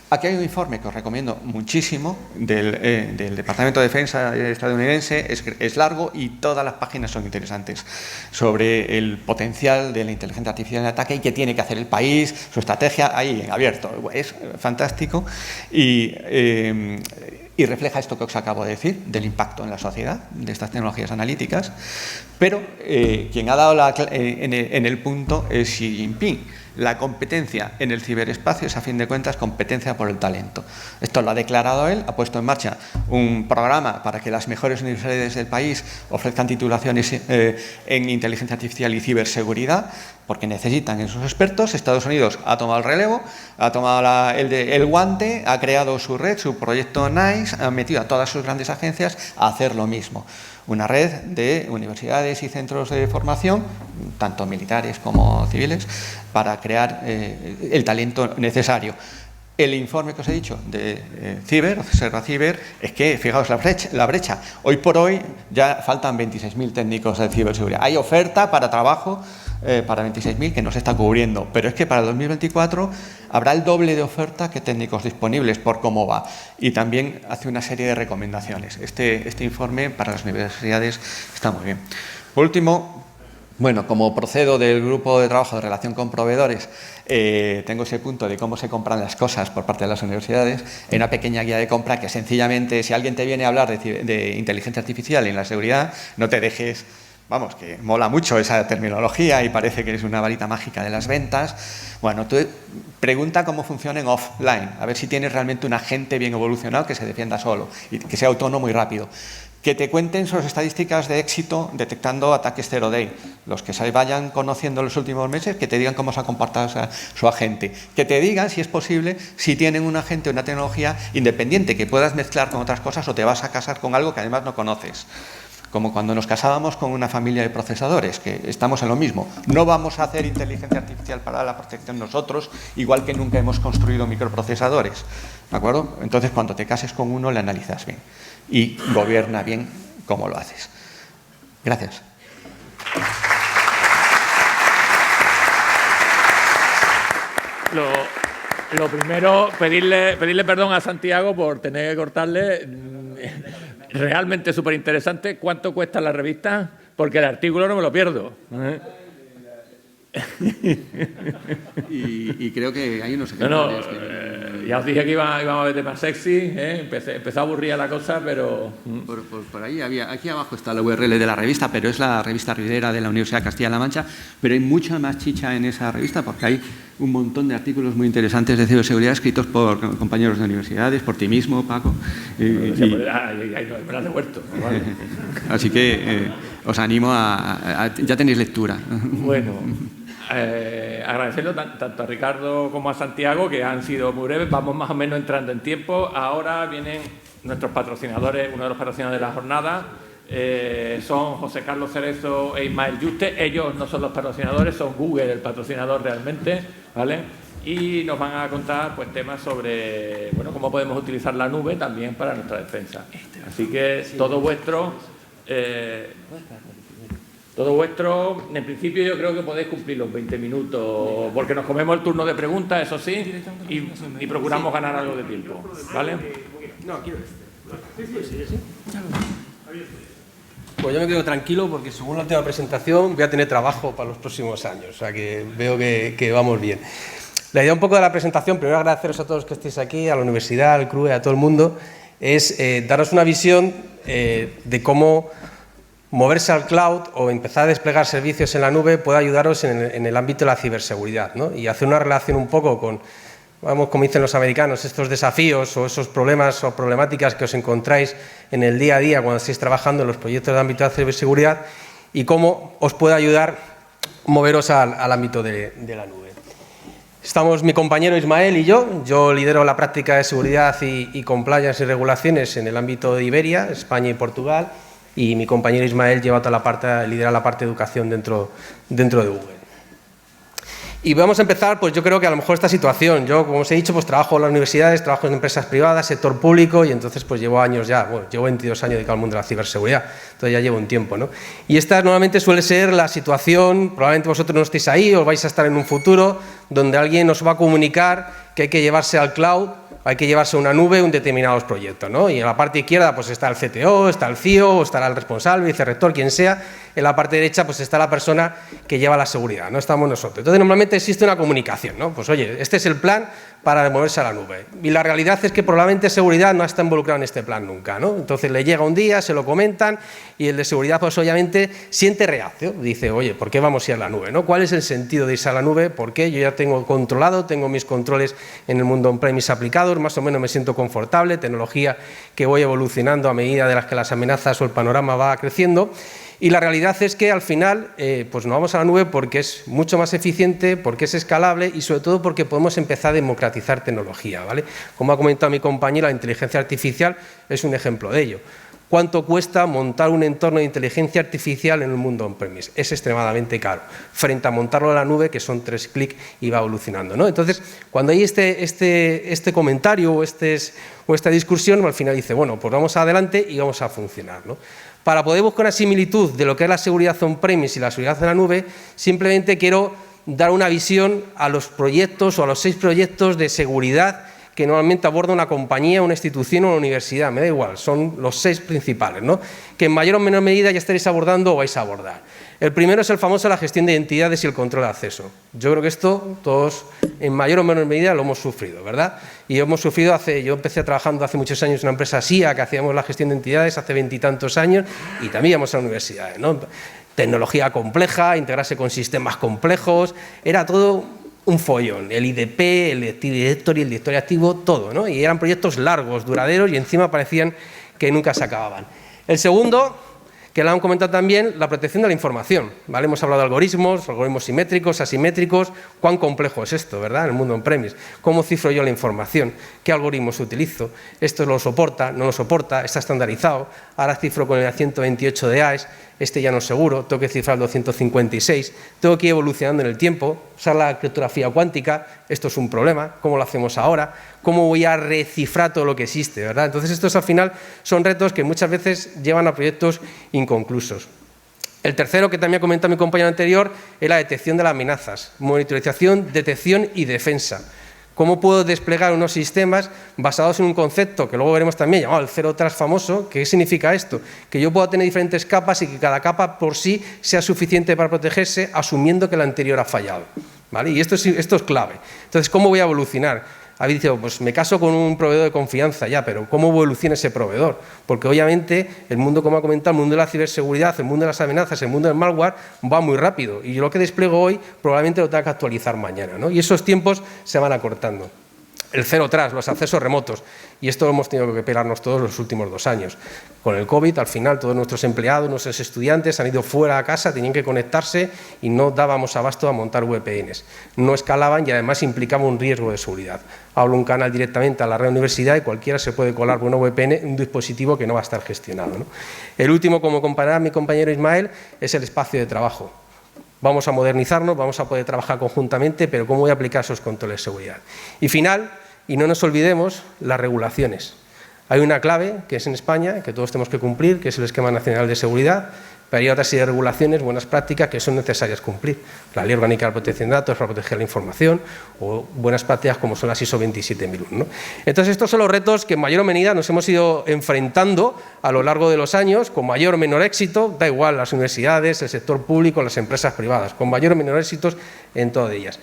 Aquí hay un informe que os recomiendo muchísimo del Departamento de Defensa estadounidense, es largo y todas las páginas son interesantes, sobre el potencial de la inteligencia artificial en ataque y qué tiene que hacer el país, su estrategia, ahí en abierto. Es fantástico y refleja esto que os acabo de decir, del impacto en la sociedad de estas tecnologías analíticas, pero quien ha dado en el punto es Xi Jinping. La competencia en el ciberespacio es, a fin de cuentas, competencia por el talento. Esto lo ha declarado él, ha puesto en marcha un programa para que las mejores universidades del país ofrezcan titulaciones en inteligencia artificial y ciberseguridad, porque necesitan esos expertos. Estados Unidos ha tomado el relevo, ha tomado el guante, ha creado su red, su proyecto NICE, ha metido a todas sus grandes agencias a hacer lo mismo. Una red de universidades y centros de formación, tanto militares como civiles, para crear el talento necesario. El informe que os he dicho de Serra Ciber, es que, fijaos la brecha. Hoy por hoy ya faltan 26.000 técnicos de ciberseguridad. Hay oferta para trabajo para 26.000 que no se está cubriendo, pero es que para el 2024 habrá el doble de oferta que técnicos disponibles por cómo va. Y también hace una serie de recomendaciones. Este informe para las universidades está muy bien. Por último, bueno, como procedo del grupo de trabajo de relación con proveedores, tengo ese punto de cómo se compran las cosas por parte de las universidades. Hay una pequeña guía de compra que sencillamente, si alguien te viene a hablar de inteligencia artificial en la seguridad, no te dejes. Vamos, que mola mucho esa terminología y parece que es una varita mágica de las ventas. Bueno, tú pregunta cómo funciona en offline, a ver si tienes realmente un agente bien evolucionado que se defienda solo y que sea autónomo y rápido. Que te cuenten sus estadísticas de éxito detectando ataques zero day. Los que se vayan conociendo en los últimos meses, que te digan cómo se ha comportado su agente. Que te digan, si es posible, si tienen un agente o una tecnología independiente que puedas mezclar con otras cosas o te vas a casar con algo que además no conoces. Como cuando nos casábamos con una familia de procesadores, que estamos en lo mismo. No vamos a hacer inteligencia artificial para la protección nosotros, igual que nunca hemos construido microprocesadores. ¿De acuerdo? Entonces, cuando te cases con uno, le analizas bien y gobierna bien cómo lo haces. Gracias. Lo primero, pedirle perdón a Santiago por tener que cortarle. Realmente súper interesante. ¿Cuánto cuesta la revista? Porque el artículo no me lo pierdo. Y creo que hay unos ejemplares. Ya os dije que íbamos a ver temas sexy, empezó a aburrir la cosa, pero... Por ahí había, aquí abajo está la URL de la revista, pero es la revista Rivera de la Universidad de Castilla-La Mancha, pero hay mucha más chicha en esa revista porque hay un montón de artículos muy interesantes de ciberseguridad escritos por compañeros de universidades, por ti mismo, Paco. Me las de huerto. Vale. Así que os animo ya tenéis lectura. Bueno, agradecerlo tanto a Ricardo como a Santiago, que han sido muy breves. Vamos más o menos entrando en tiempo. Ahora vienen nuestros patrocinadores, uno de los patrocinadores de la jornada. Son José Carlos Cerezo e Ismael Yuste. Ellos no son los patrocinadores, son Google el patrocinador realmente, ¿vale? Y nos van a contar pues temas sobre cómo podemos utilizar la nube también para nuestra defensa. Así que todo vuestro, en principio yo creo que podéis cumplir los 20 minutos, porque nos comemos el turno de preguntas, eso sí, y procuramos ganar algo de tiempo, ¿vale? No, quiero Pues yo me quedo tranquilo porque según la última presentación voy a tener trabajo para los próximos años, o sea que veo que vamos bien. La idea un poco de la presentación, primero agradeceros a todos que estéis aquí, a la universidad, al CRUE, a todo el mundo, es daros una visión de cómo moverse al cloud o empezar a desplegar servicios en la nube puede ayudaros en el ámbito de la ciberseguridad, ¿no? Y hacer una relación un poco con, como dicen los americanos, estos desafíos o esos problemas o problemáticas que os encontráis en el día a día cuando estáis trabajando en los proyectos de ámbito de la ciberseguridad y cómo os puede ayudar moveros al ámbito de la nube. Estamos mi compañero Ismael y yo lidero la práctica de seguridad y compliance y regulaciones en el ámbito de Iberia, España y Portugal, y mi compañero Ismael lidera la parte de educación dentro de Google. Y vamos a empezar, pues yo creo que a lo mejor esta situación, yo como os he dicho, pues trabajo en las universidades, trabajo en empresas privadas, sector público, y entonces pues llevo años ya, bueno, llevo 22 años dedicado al mundo de la ciberseguridad, entonces ya llevo un tiempo, ¿no? Y esta normalmente suele ser la situación, probablemente vosotros no estéis ahí, o vais a estar en un futuro, donde alguien os va a comunicar que hay que llevarse al cloud, hay que llevarse a una nube un determinados proyectos, ¿no? Y en la parte izquierda pues está el CTO, está el CIO, estará el responsable, vicerrector, quien sea. En la parte derecha pues está la persona que lleva la seguridad, no estamos nosotros. Entonces normalmente existe una comunicación, ¿no? Pues oye, este es el plan para moverse a la nube. Y la realidad es que probablemente seguridad no está involucrado en este plan nunca, ¿no? Entonces le llega un día, se lo comentan y el de seguridad pues obviamente siente reacio. Dice, oye, ¿por qué vamos a ir a la nube, no? ¿Cuál es el sentido de irse a la nube? ¿Por qué? Yo ya tengo controlado, tengo mis controles en el mundo on-premise aplicados, más o menos me siento confortable, tecnología que voy evolucionando a medida de las que las amenazas o el panorama va creciendo. Y la realidad es que al final pues nos vamos a la nube porque es mucho más eficiente, porque es escalable y sobre todo porque podemos empezar a democratizar tecnología, ¿vale? Como ha comentado mi compañero, la inteligencia artificial es un ejemplo de ello. ¿Cuánto cuesta montar un entorno de inteligencia artificial en el mundo on-premise? Es extremadamente caro, frente a montarlo en la nube, que son 3 clics y va evolucionando, ¿no? Entonces, cuando hay este comentario o esta discusión, al final dice, bueno, pues vamos adelante y vamos a funcionar, ¿no? Para poder buscar una similitud de lo que es la seguridad on-premise y la seguridad en la nube, simplemente quiero dar una visión a los proyectos o a los 6 proyectos de seguridad que normalmente aborda una compañía, una institución o una universidad, me da igual, son los 6 principales, ¿no? Que en mayor o menor medida ya estaréis abordando o vais a abordar. El primero es el famoso la gestión de identidades y el control de acceso. Yo creo que esto todos en mayor o menor medida lo hemos sufrido, ¿verdad? Y hemos sufrido yo empecé trabajando hace muchos años en una empresa SIA que hacíamos la gestión de entidades hace 20 y tantos años y también íbamos a universidades, ¿no? Tecnología compleja, integrarse con sistemas complejos, era todo un follón, el IDP, el Active Directory, el directorio activo, todo, ¿no? Y eran proyectos largos, duraderos y encima parecían que nunca se acababan. El segundo, que lo han comentado también, la protección de la información, ¿vale? Hemos hablado de algoritmos simétricos, asimétricos, cuán complejo es esto, ¿verdad? En el mundo on-premise, ¿cómo cifro yo la información? ¿Qué algoritmos utilizo? ¿Esto lo soporta? ¿No lo soporta? ¿Está estandarizado? Ahora cifro con el 128 de AES, este ya no es seguro, tengo que cifrar el 256, tengo que ir evolucionando en el tiempo, usar la criptografía cuántica, esto es un problema, ¿cómo lo hacemos ahora? ¿Cómo voy a recifrar todo lo que existe, verdad? Entonces estos al final son retos que muchas veces llevan a proyectos inconclusos. El tercero, que también ha comentado mi compañero anterior, es la detección de las amenazas, monitorización, detección y defensa. ¿Cómo puedo desplegar unos sistemas basados en un concepto que luego veremos también llamado el Zero Trust famoso? ¿Qué significa esto? Que yo pueda tener diferentes capas y que cada capa por sí sea suficiente para protegerse, asumiendo que la anterior ha fallado, ¿vale? Y esto es clave. Entonces, ¿cómo voy a evolucionar? Habéis dicho, pues me caso con un proveedor de confianza ya, pero ¿cómo evoluciona ese proveedor? Porque obviamente el mundo, como ha comentado, el mundo de la ciberseguridad, el mundo de las amenazas, el mundo del malware va muy rápido y yo lo que despliego hoy probablemente lo tenga que actualizar mañana, ¿no? Y esos tiempos se van acortando. El Zero Trust, los accesos remotos, y esto lo hemos tenido que pelarnos todos los últimos 2 años. Con el COVID, al final, todos nuestros empleados, nuestros estudiantes han ido fuera a casa, tenían que conectarse y no dábamos abasto a montar VPNs. No escalaban y además implicaba un riesgo de seguridad. Hablo un canal directamente a la red universidad y cualquiera se puede colar con una VPN en un dispositivo que no va a estar gestionado, ¿no? El último, como comparaba mi compañero Ismael, es el espacio de trabajo. Vamos a modernizarnos, vamos a poder trabajar conjuntamente, pero ¿cómo voy a aplicar esos controles de seguridad? Y final, y no nos olvidemos, las regulaciones. Hay una clave, que es en España, que todos tenemos que cumplir, que es el Esquema Nacional de Seguridad, pero hay otra serie de regulaciones, buenas prácticas, que son necesarias cumplir. La Ley Orgánica de Protección de Datos para proteger la información o buenas prácticas como son las ISO 27001, ¿no? Entonces, estos son los retos que en mayor o medida nos hemos ido enfrentando a lo largo de los años, con mayor o menor éxito, da igual las universidades, el sector público, las empresas privadas, con mayor o menor éxitos en todas ellas.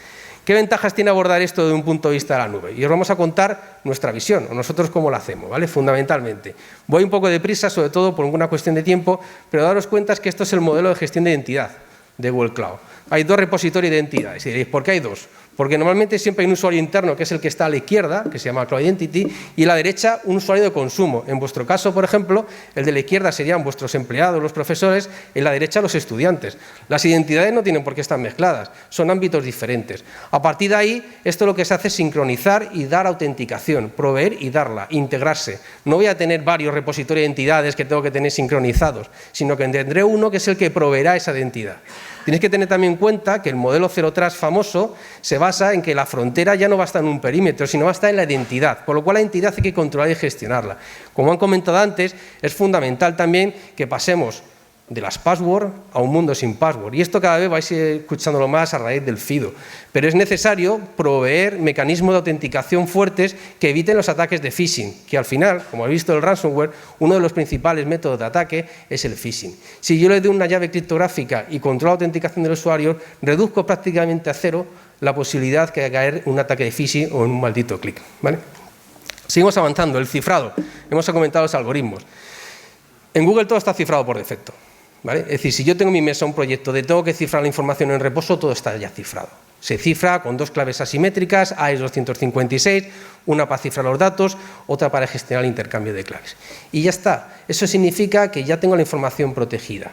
¿Qué ventajas tiene abordar esto desde un punto de vista de la nube? Y os vamos a contar nuestra visión, o nosotros cómo lo hacemos, ¿vale? Fundamentalmente. Voy un poco deprisa, sobre todo por una cuestión de tiempo, pero daros cuenta que esto es el modelo de gestión de identidad de Google Cloud. Hay 2 repositorios de identidades. Y diréis, ¿por qué hay 2? Porque normalmente siempre hay un usuario interno, que es el que está a la izquierda, que se llama Cloud Identity, y a la derecha un usuario de consumo. En vuestro caso, por ejemplo, el de la izquierda serían vuestros empleados, los profesores, en la derecha los estudiantes. Las identidades no tienen por qué estar mezcladas, son ámbitos diferentes. A partir de ahí, esto lo que se hace es sincronizar y dar autenticación, proveer y darla, integrarse. No voy a tener varios repositorios de identidades que tengo que tener sincronizados, sino que tendré uno que es el que proveerá esa identidad. Tienes que tener también en cuenta que el modelo Zero Trust famoso se basa en que la frontera ya no va a estar en un perímetro, sino va a estar en la identidad, por lo cual la identidad hay que controlar y gestionarla. Como han comentado antes, es fundamental también que pasemos de las password a un mundo sin password. Y esto cada vez vais escuchándolo más a raíz del FIDO. Pero es necesario proveer mecanismos de autenticación fuertes que eviten los ataques de phishing, que al final, como habéis visto el ransomware, uno de los principales métodos de ataque es el phishing. Si yo le doy una llave criptográfica y controlo la autenticación del usuario, reduzco prácticamente a cero la posibilidad de caer un ataque de phishing o en un maldito clic, ¿vale? Seguimos avanzando. El cifrado. Hemos comentado los algoritmos. En Google todo está cifrado por defecto, ¿vale? Es decir, si yo tengo en mi mesa un proyecto de tengo que cifrar la información en reposo, todo está ya cifrado. Se cifra con dos claves asimétricas, AES 256, una para cifrar los datos, otra para gestionar el intercambio de claves. Y ya está. Eso significa que ya tengo la información protegida.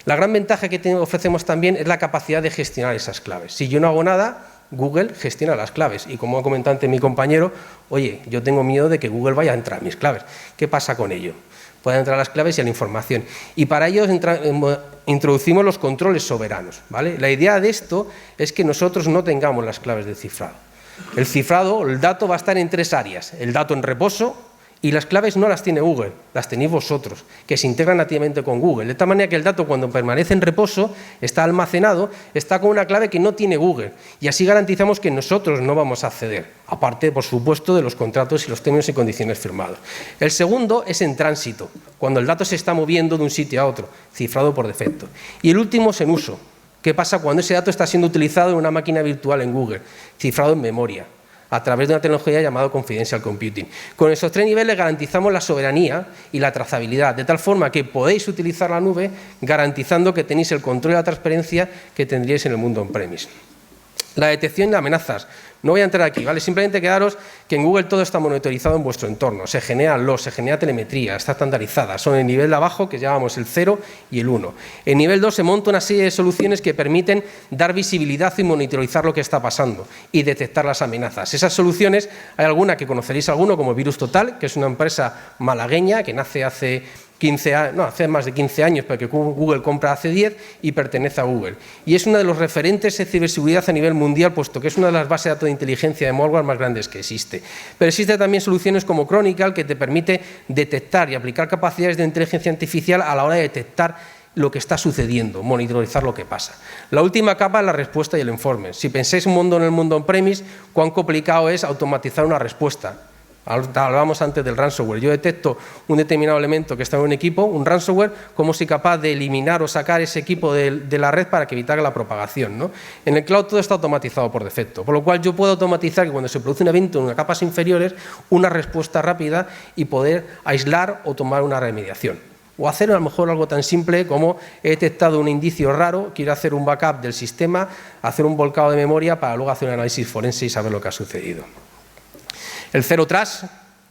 La gran ventaja que ofrecemos también es la capacidad de gestionar esas claves. Si yo no hago nada, Google gestiona las claves. Y como ha comentado antes mi compañero, oye, yo tengo miedo de que Google vaya a entrar a mis claves. ¿Qué pasa con ello? Pueden entrar a las claves y a la información. Y para ello introducimos los controles soberanos, ¿vale? La idea de esto es que nosotros no tengamos las claves del cifrado. El cifrado, el dato va a estar en tres áreas. El dato en reposo, y las claves no las tiene Google, las tenéis vosotros, que se integran nativamente con Google. De tal manera que el dato, cuando permanece en reposo, está almacenado, está con una clave que no tiene Google. Y así garantizamos que nosotros no vamos a acceder, aparte, por supuesto, de los contratos y los términos y condiciones firmados. El segundo es en tránsito, cuando el dato se está moviendo de un sitio a otro, cifrado por defecto. Y el último es en uso. ¿Qué pasa cuando ese dato está siendo utilizado en una máquina virtual en Google? Cifrado en memoria, a través de una tecnología llamada Confidential Computing. Con esos tres niveles garantizamos la soberanía y la trazabilidad, de tal forma que podéis utilizar la nube garantizando que tenéis el control y la transparencia que tendríais en el mundo on-premise. La detección de amenazas. No voy a entrar aquí, ¿vale? Simplemente quedaros que en Google todo está monitorizado en vuestro entorno. Se generan logs, se genera telemetría, está estandarizada. Son el nivel de abajo, que llamamos el 0 y el 1. En nivel 2 se monta una serie de soluciones que permiten dar visibilidad y monitorizar lo que está pasando y detectar las amenazas. Esas soluciones, hay alguna que conoceréis alguno, como Virus Total, que es una empresa malagueña que nace hace más de 15 años, porque Google compra hace 10 y pertenece a Google. Y es uno de los referentes de ciberseguridad a nivel mundial, puesto que es una de las bases de datos de inteligencia de malware más grandes que existe. Pero existen también soluciones como Chronicle, que te permite detectar y aplicar capacidades de inteligencia artificial a la hora de detectar lo que está sucediendo, monitorizar lo que pasa. La última capa es la respuesta y el enforcement. Si pensáis en el mundo on-premise, cuán complicado es automatizar una respuesta. Hablábamos antes del ransomware. Yo detecto un determinado elemento que está en un equipo, un ransomware, ¿cómo soy capaz de eliminar o sacar ese equipo de la red para que evitar la propagación, ¿no? En el cloud todo está automatizado por defecto, por lo cual yo puedo automatizar que cuando se produce un evento en unas capas inferiores, una respuesta rápida y poder aislar o tomar una remediación. O hacer a lo mejor algo tan simple como he detectado un indicio raro, quiero hacer un backup del sistema, hacer un volcado de memoria para luego hacer un análisis forense y saber lo que ha sucedido. El Zero Trust,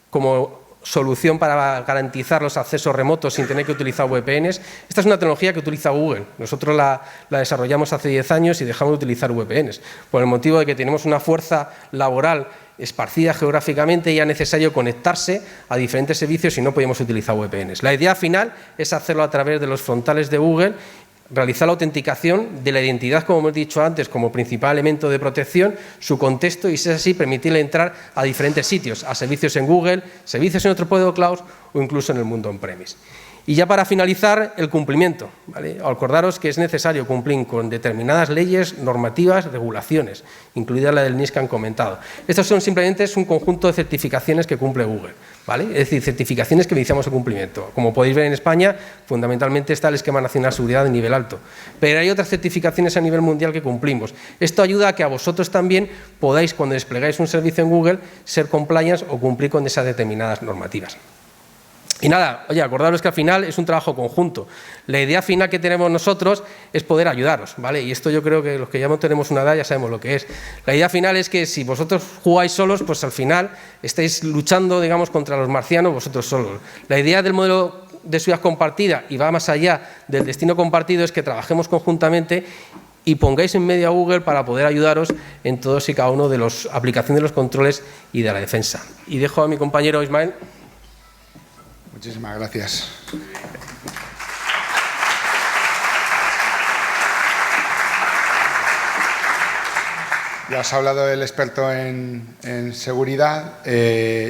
como solución para garantizar los accesos remotos sin tener que utilizar VPNs. Esta es una tecnología que utiliza Google. Nosotros la desarrollamos hace 10 años y dejamos de utilizar VPNs, por el motivo de que tenemos una fuerza laboral esparcida geográficamente y es necesario conectarse a diferentes servicios y no podemos utilizar VPNs. La idea final es hacerlo a través de los frontales de Google, realizar la autenticación de la identidad, como hemos dicho antes, como principal elemento de protección, su contexto y, si es así, permitirle entrar a diferentes sitios, a servicios en Google, servicios en otro proveedor cloud o incluso en el mundo on-premise. Y ya para finalizar, el cumplimiento, ¿vale? Acordaros que es necesario cumplir con determinadas leyes, normativas, regulaciones, incluida la del NIS que han comentado. Estos son simplemente un conjunto de certificaciones que cumple Google, ¿vale? Es decir, certificaciones que iniciamos el cumplimiento. Como podéis ver en España, fundamentalmente está el Esquema Nacional de Seguridad de nivel alto. Pero hay otras certificaciones a nivel mundial que cumplimos. Esto ayuda a que a vosotros también podáis, cuando desplegáis un servicio en Google, ser compliance o cumplir con esas determinadas normativas. Y nada, oye, acordaros que al final es un trabajo conjunto. La idea final que tenemos nosotros es poder ayudaros, ¿vale? Y esto yo creo que los que ya no tenemos una edad ya sabemos lo que es. La idea final es que si vosotros jugáis solos, pues al final estáis luchando, digamos, contra los marcianos vosotros solos. La idea del modelo de seguridad compartida, y va más allá del destino compartido, es que trabajemos conjuntamente y pongáis en medio a Google para poder ayudaros en todos y cada uno de las aplicaciones de los controles y de la defensa. Y dejo a mi compañero Ismael. Muchísimas gracias. Ya os ha hablado el experto en seguridad.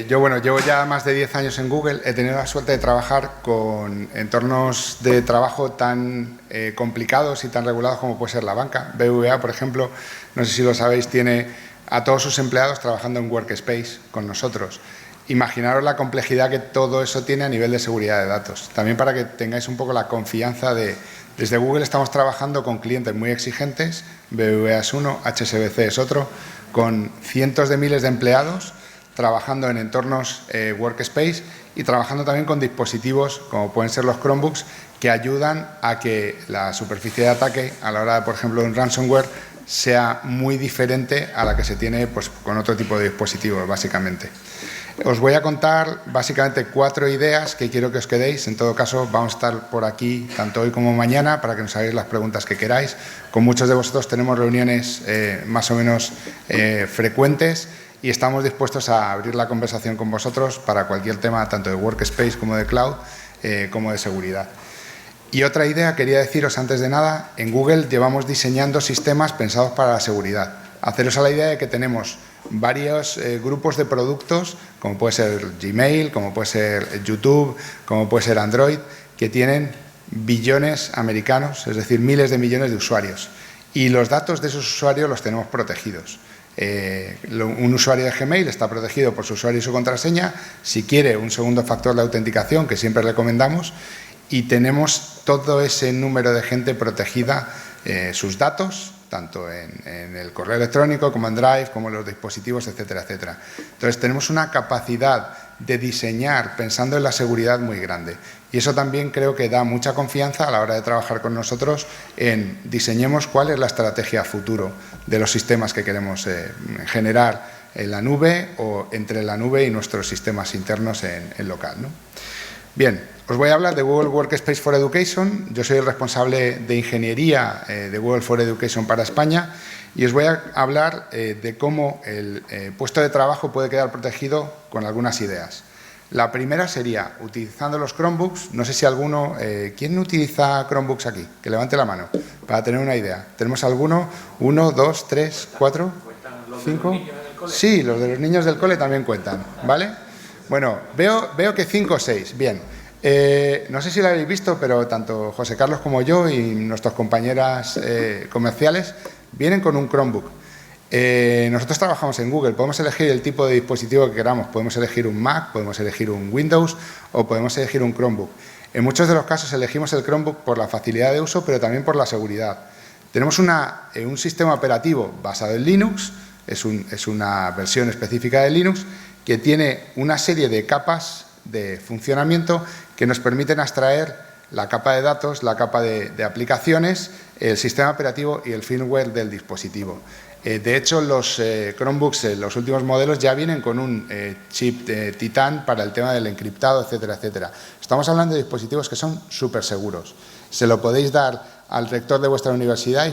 Yo, bueno, llevo ya más de 10 años en Google. He tenido la suerte de trabajar con entornos de trabajo tan complicados y tan regulados como puede ser la banca. BBVA, por ejemplo, no sé si lo sabéis, tiene a todos sus empleados trabajando en Workspace con nosotros. Imaginaros la complejidad que todo eso tiene a nivel de seguridad de datos. También para que tengáis un poco la confianza de... Desde Google estamos trabajando con clientes muy exigentes, BBVA es uno, HSBC es otro, con cientos de miles de empleados trabajando en entornos Workspace y trabajando también con dispositivos como pueden ser los Chromebooks que ayudan a que la superficie de ataque a la hora, por ejemplo, de un ransomware sea muy diferente a la que se tiene pues, con otro tipo de dispositivos, básicamente. Os voy a contar básicamente 4 ideas que quiero que os quedéis. En todo caso, vamos a estar por aquí tanto hoy como mañana para que nos hagáis las preguntas que queráis. Con muchos de vosotros tenemos reuniones más o menos frecuentes y estamos dispuestos a abrir la conversación con vosotros para cualquier tema, tanto de Workspace como de Cloud, como de seguridad. Y otra idea, quería deciros antes de nada, en Google llevamos diseñando sistemas pensados para la seguridad. Haceros a la idea de que tenemos varios grupos de productos, como puede ser Gmail, como puede ser YouTube, como puede ser Android, que tienen billones americanos, es decir, miles de millones de usuarios. Y los datos de esos usuarios los tenemos protegidos. Un usuario de Gmail está protegido por su usuario y su contraseña. Si quiere un segundo factor de autenticación, que siempre recomendamos, y tenemos todo ese número de gente protegida, sus datos, tanto en el correo electrónico como en Drive, como en los dispositivos, etcétera, etcétera. Entonces, tenemos una capacidad de diseñar pensando en la seguridad muy grande. Y eso también creo que da mucha confianza a la hora de trabajar con nosotros en diseñemos cuál es la estrategia futuro de los sistemas que queremos generar en la nube o entre la nube y nuestros sistemas internos en local, ¿no? Bien, os voy a hablar de Google Workspace for Education. Yo soy el responsable de ingeniería de Google for Education para España y os voy a hablar de cómo el puesto de trabajo puede quedar protegido con algunas ideas. La primera sería utilizando los Chromebooks. No sé si alguno... ¿quién utiliza Chromebooks aquí? Que levante la mano para tener una idea. ¿Tenemos alguno? 1, 2, 3, 4, 5... Sí, los de los niños del cole también cuentan, ¿vale? Bueno, veo que 5 o 6. Bien. No sé si lo habéis visto, pero tanto José Carlos como yo y nuestras compañeras comerciales vienen con un Chromebook. Nosotros trabajamos en Google, podemos elegir el tipo de dispositivo que queramos, podemos elegir un Mac, podemos elegir un Windows o podemos elegir un Chromebook. En muchos de los casos elegimos el Chromebook por la facilidad de uso, pero también por la seguridad. Tenemos un sistema operativo basado en Linux, es una versión específica de Linux, que tiene una serie de capas de funcionamiento que nos permiten abstraer la capa de datos, la capa de aplicaciones, el sistema operativo y el firmware del dispositivo. De hecho, los Chromebooks, los últimos modelos, ya vienen con un chip de Titan para el tema del encriptado, etcétera, etcétera. Estamos hablando de dispositivos que son súper seguros. Se lo podéis dar al rector de vuestra universidad y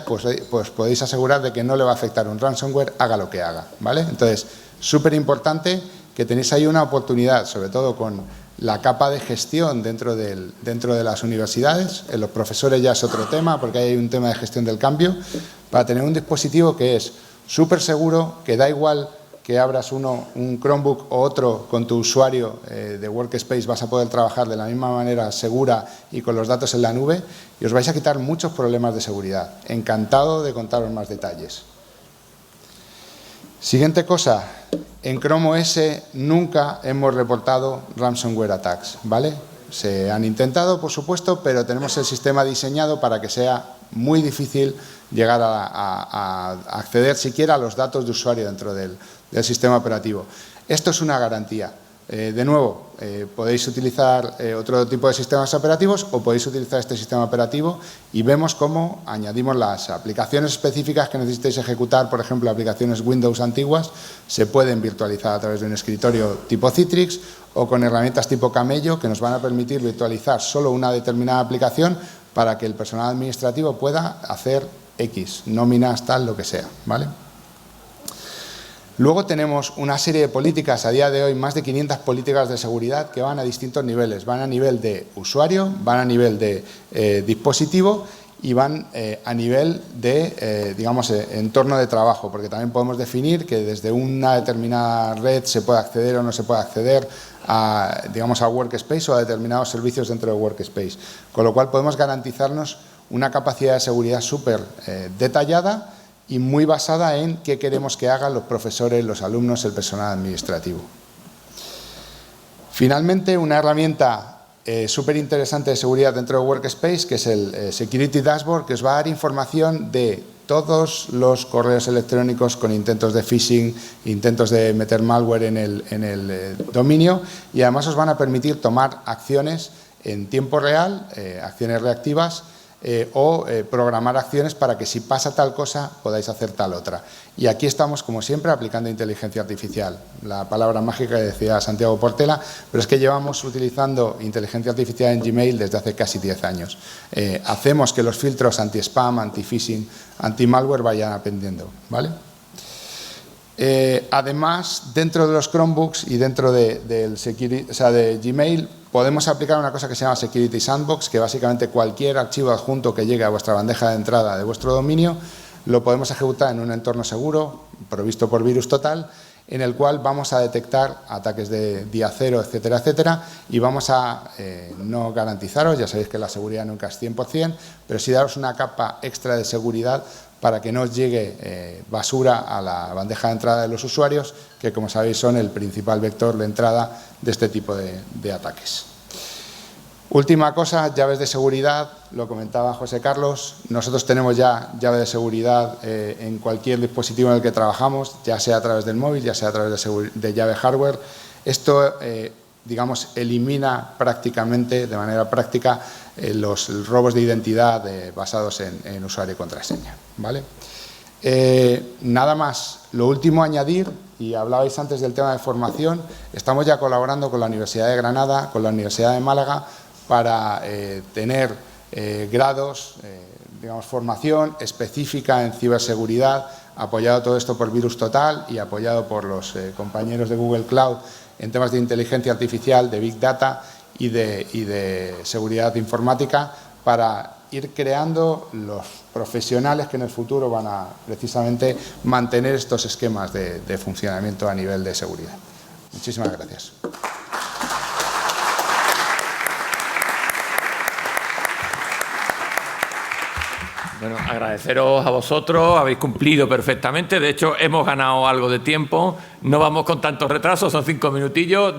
pues podéis asegurar de que no le va a afectar un ransomware, haga lo que haga, ¿vale? Entonces, súper importante que tenéis ahí una oportunidad, sobre todo con la capa de gestión dentro de las universidades. En los profesores ya es otro tema, porque hay un tema de gestión del cambio, para tener un dispositivo que es súper seguro, que da igual que abras un Chromebook o otro con tu usuario de Workspace, vas a poder trabajar de la misma manera segura y con los datos en la nube, y os vais a quitar muchos problemas de seguridad. Encantado de contaros más detalles. Siguiente cosa, en Chrome OS nunca hemos reportado ransomware attacks, ¿vale? Se han intentado, por supuesto, pero tenemos el sistema diseñado para que sea muy difícil llegar a acceder siquiera a los datos de usuario dentro del sistema operativo. Esto es una garantía. De nuevo, podéis utilizar otro tipo de sistemas operativos o podéis utilizar este sistema operativo y vemos cómo añadimos las aplicaciones específicas que necesitéis ejecutar, por ejemplo, aplicaciones Windows antiguas, se pueden virtualizar a través de un escritorio tipo Citrix o con herramientas tipo Camello que nos van a permitir virtualizar solo una determinada aplicación para que el personal administrativo pueda hacer X, nóminas, tal, lo que sea, ¿vale? Luego tenemos una serie de políticas, a día de hoy más de 500 políticas de seguridad que van a distintos niveles. Van a nivel de usuario, van a nivel de dispositivo y van a nivel de, digamos, entorno de trabajo, porque también podemos definir que desde una determinada red se puede acceder o no se puede acceder a, digamos, a Workspace o a determinados servicios dentro de Workspace. Con lo cual podemos garantizarnos una capacidad de seguridad súper detallada y muy basada en qué queremos que hagan los profesores, los alumnos, el personal administrativo. Finalmente, una herramienta súper interesante de seguridad dentro de Workspace, que es el Security Dashboard, que os va a dar información de todos los correos electrónicos con intentos de phishing, intentos de meter malware en el dominio, y además os van a permitir tomar acciones en tiempo real, acciones reactivas, o programar acciones para que si pasa tal cosa podáis hacer tal otra. Y aquí estamos, como siempre, aplicando inteligencia artificial, la palabra mágica que decía Santiago Portela, pero es que llevamos utilizando inteligencia artificial en Gmail desde hace casi 10 años. Hacemos que los filtros anti-spam, anti-phishing, anti-malware vayan aprendiendo, ¿vale? Además, dentro de los Chromebooks y dentro de Gmail, podemos aplicar una cosa que se llama Security Sandbox, que básicamente cualquier archivo adjunto que llegue a vuestra bandeja de entrada de vuestro dominio lo podemos ejecutar en un entorno seguro, provisto por virus total, en el cual vamos a detectar ataques de día cero, etcétera, etcétera, y vamos a no garantizaros, ya sabéis que la seguridad nunca es 100%, pero sí daros una capa extra de seguridad para que no os llegue basura a la bandeja de entrada de los usuarios, que como sabéis son el principal vector de entrada de este tipo de ataques. Última cosa, llaves de seguridad, lo comentaba José Carlos, nosotros tenemos ya llave de seguridad en cualquier dispositivo en el que trabajamos, ya sea a través del móvil, ya sea a través de llave hardware. Esto, digamos, elimina prácticamente, de manera práctica, los robos de identidad basados en usuario y contraseña, ¿vale? Nada más. Lo último a añadir, y hablabais antes del tema de formación, estamos ya colaborando con la Universidad de Granada, con la Universidad de Málaga, para tener grados, digamos, formación específica en ciberseguridad, apoyado todo esto por Virus Total y apoyado por los compañeros de Google Cloud en temas de inteligencia artificial, de Big Data y de seguridad informática, para ir creando los profesionales que en el futuro van a precisamente mantener estos esquemas de funcionamiento a nivel de seguridad. Muchísimas gracias. Bueno, agradeceros a vosotros, habéis cumplido perfectamente, de hecho hemos ganado algo de tiempo, no vamos con tantos retrasos, son 5 minutillos,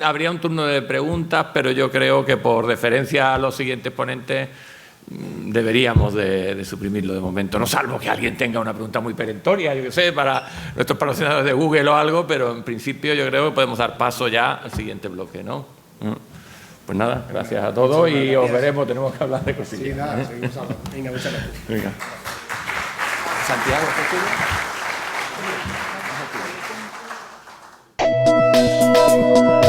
habría un turno de preguntas, pero yo creo que por deferencia a los siguientes ponentes deberíamos de suprimirlo de momento, no salvo que alguien tenga una pregunta muy perentoria, yo qué sé, para nuestros patrocinadores de Google o algo, pero en principio yo creo que podemos dar paso ya al siguiente bloque, ¿no? Pues nada, gracias a todos y os veremos, tenemos que hablar de cosillas. Sí, nada, seguimos hablando. Venga, muchas gracias. Venga. Santiago, ¿qué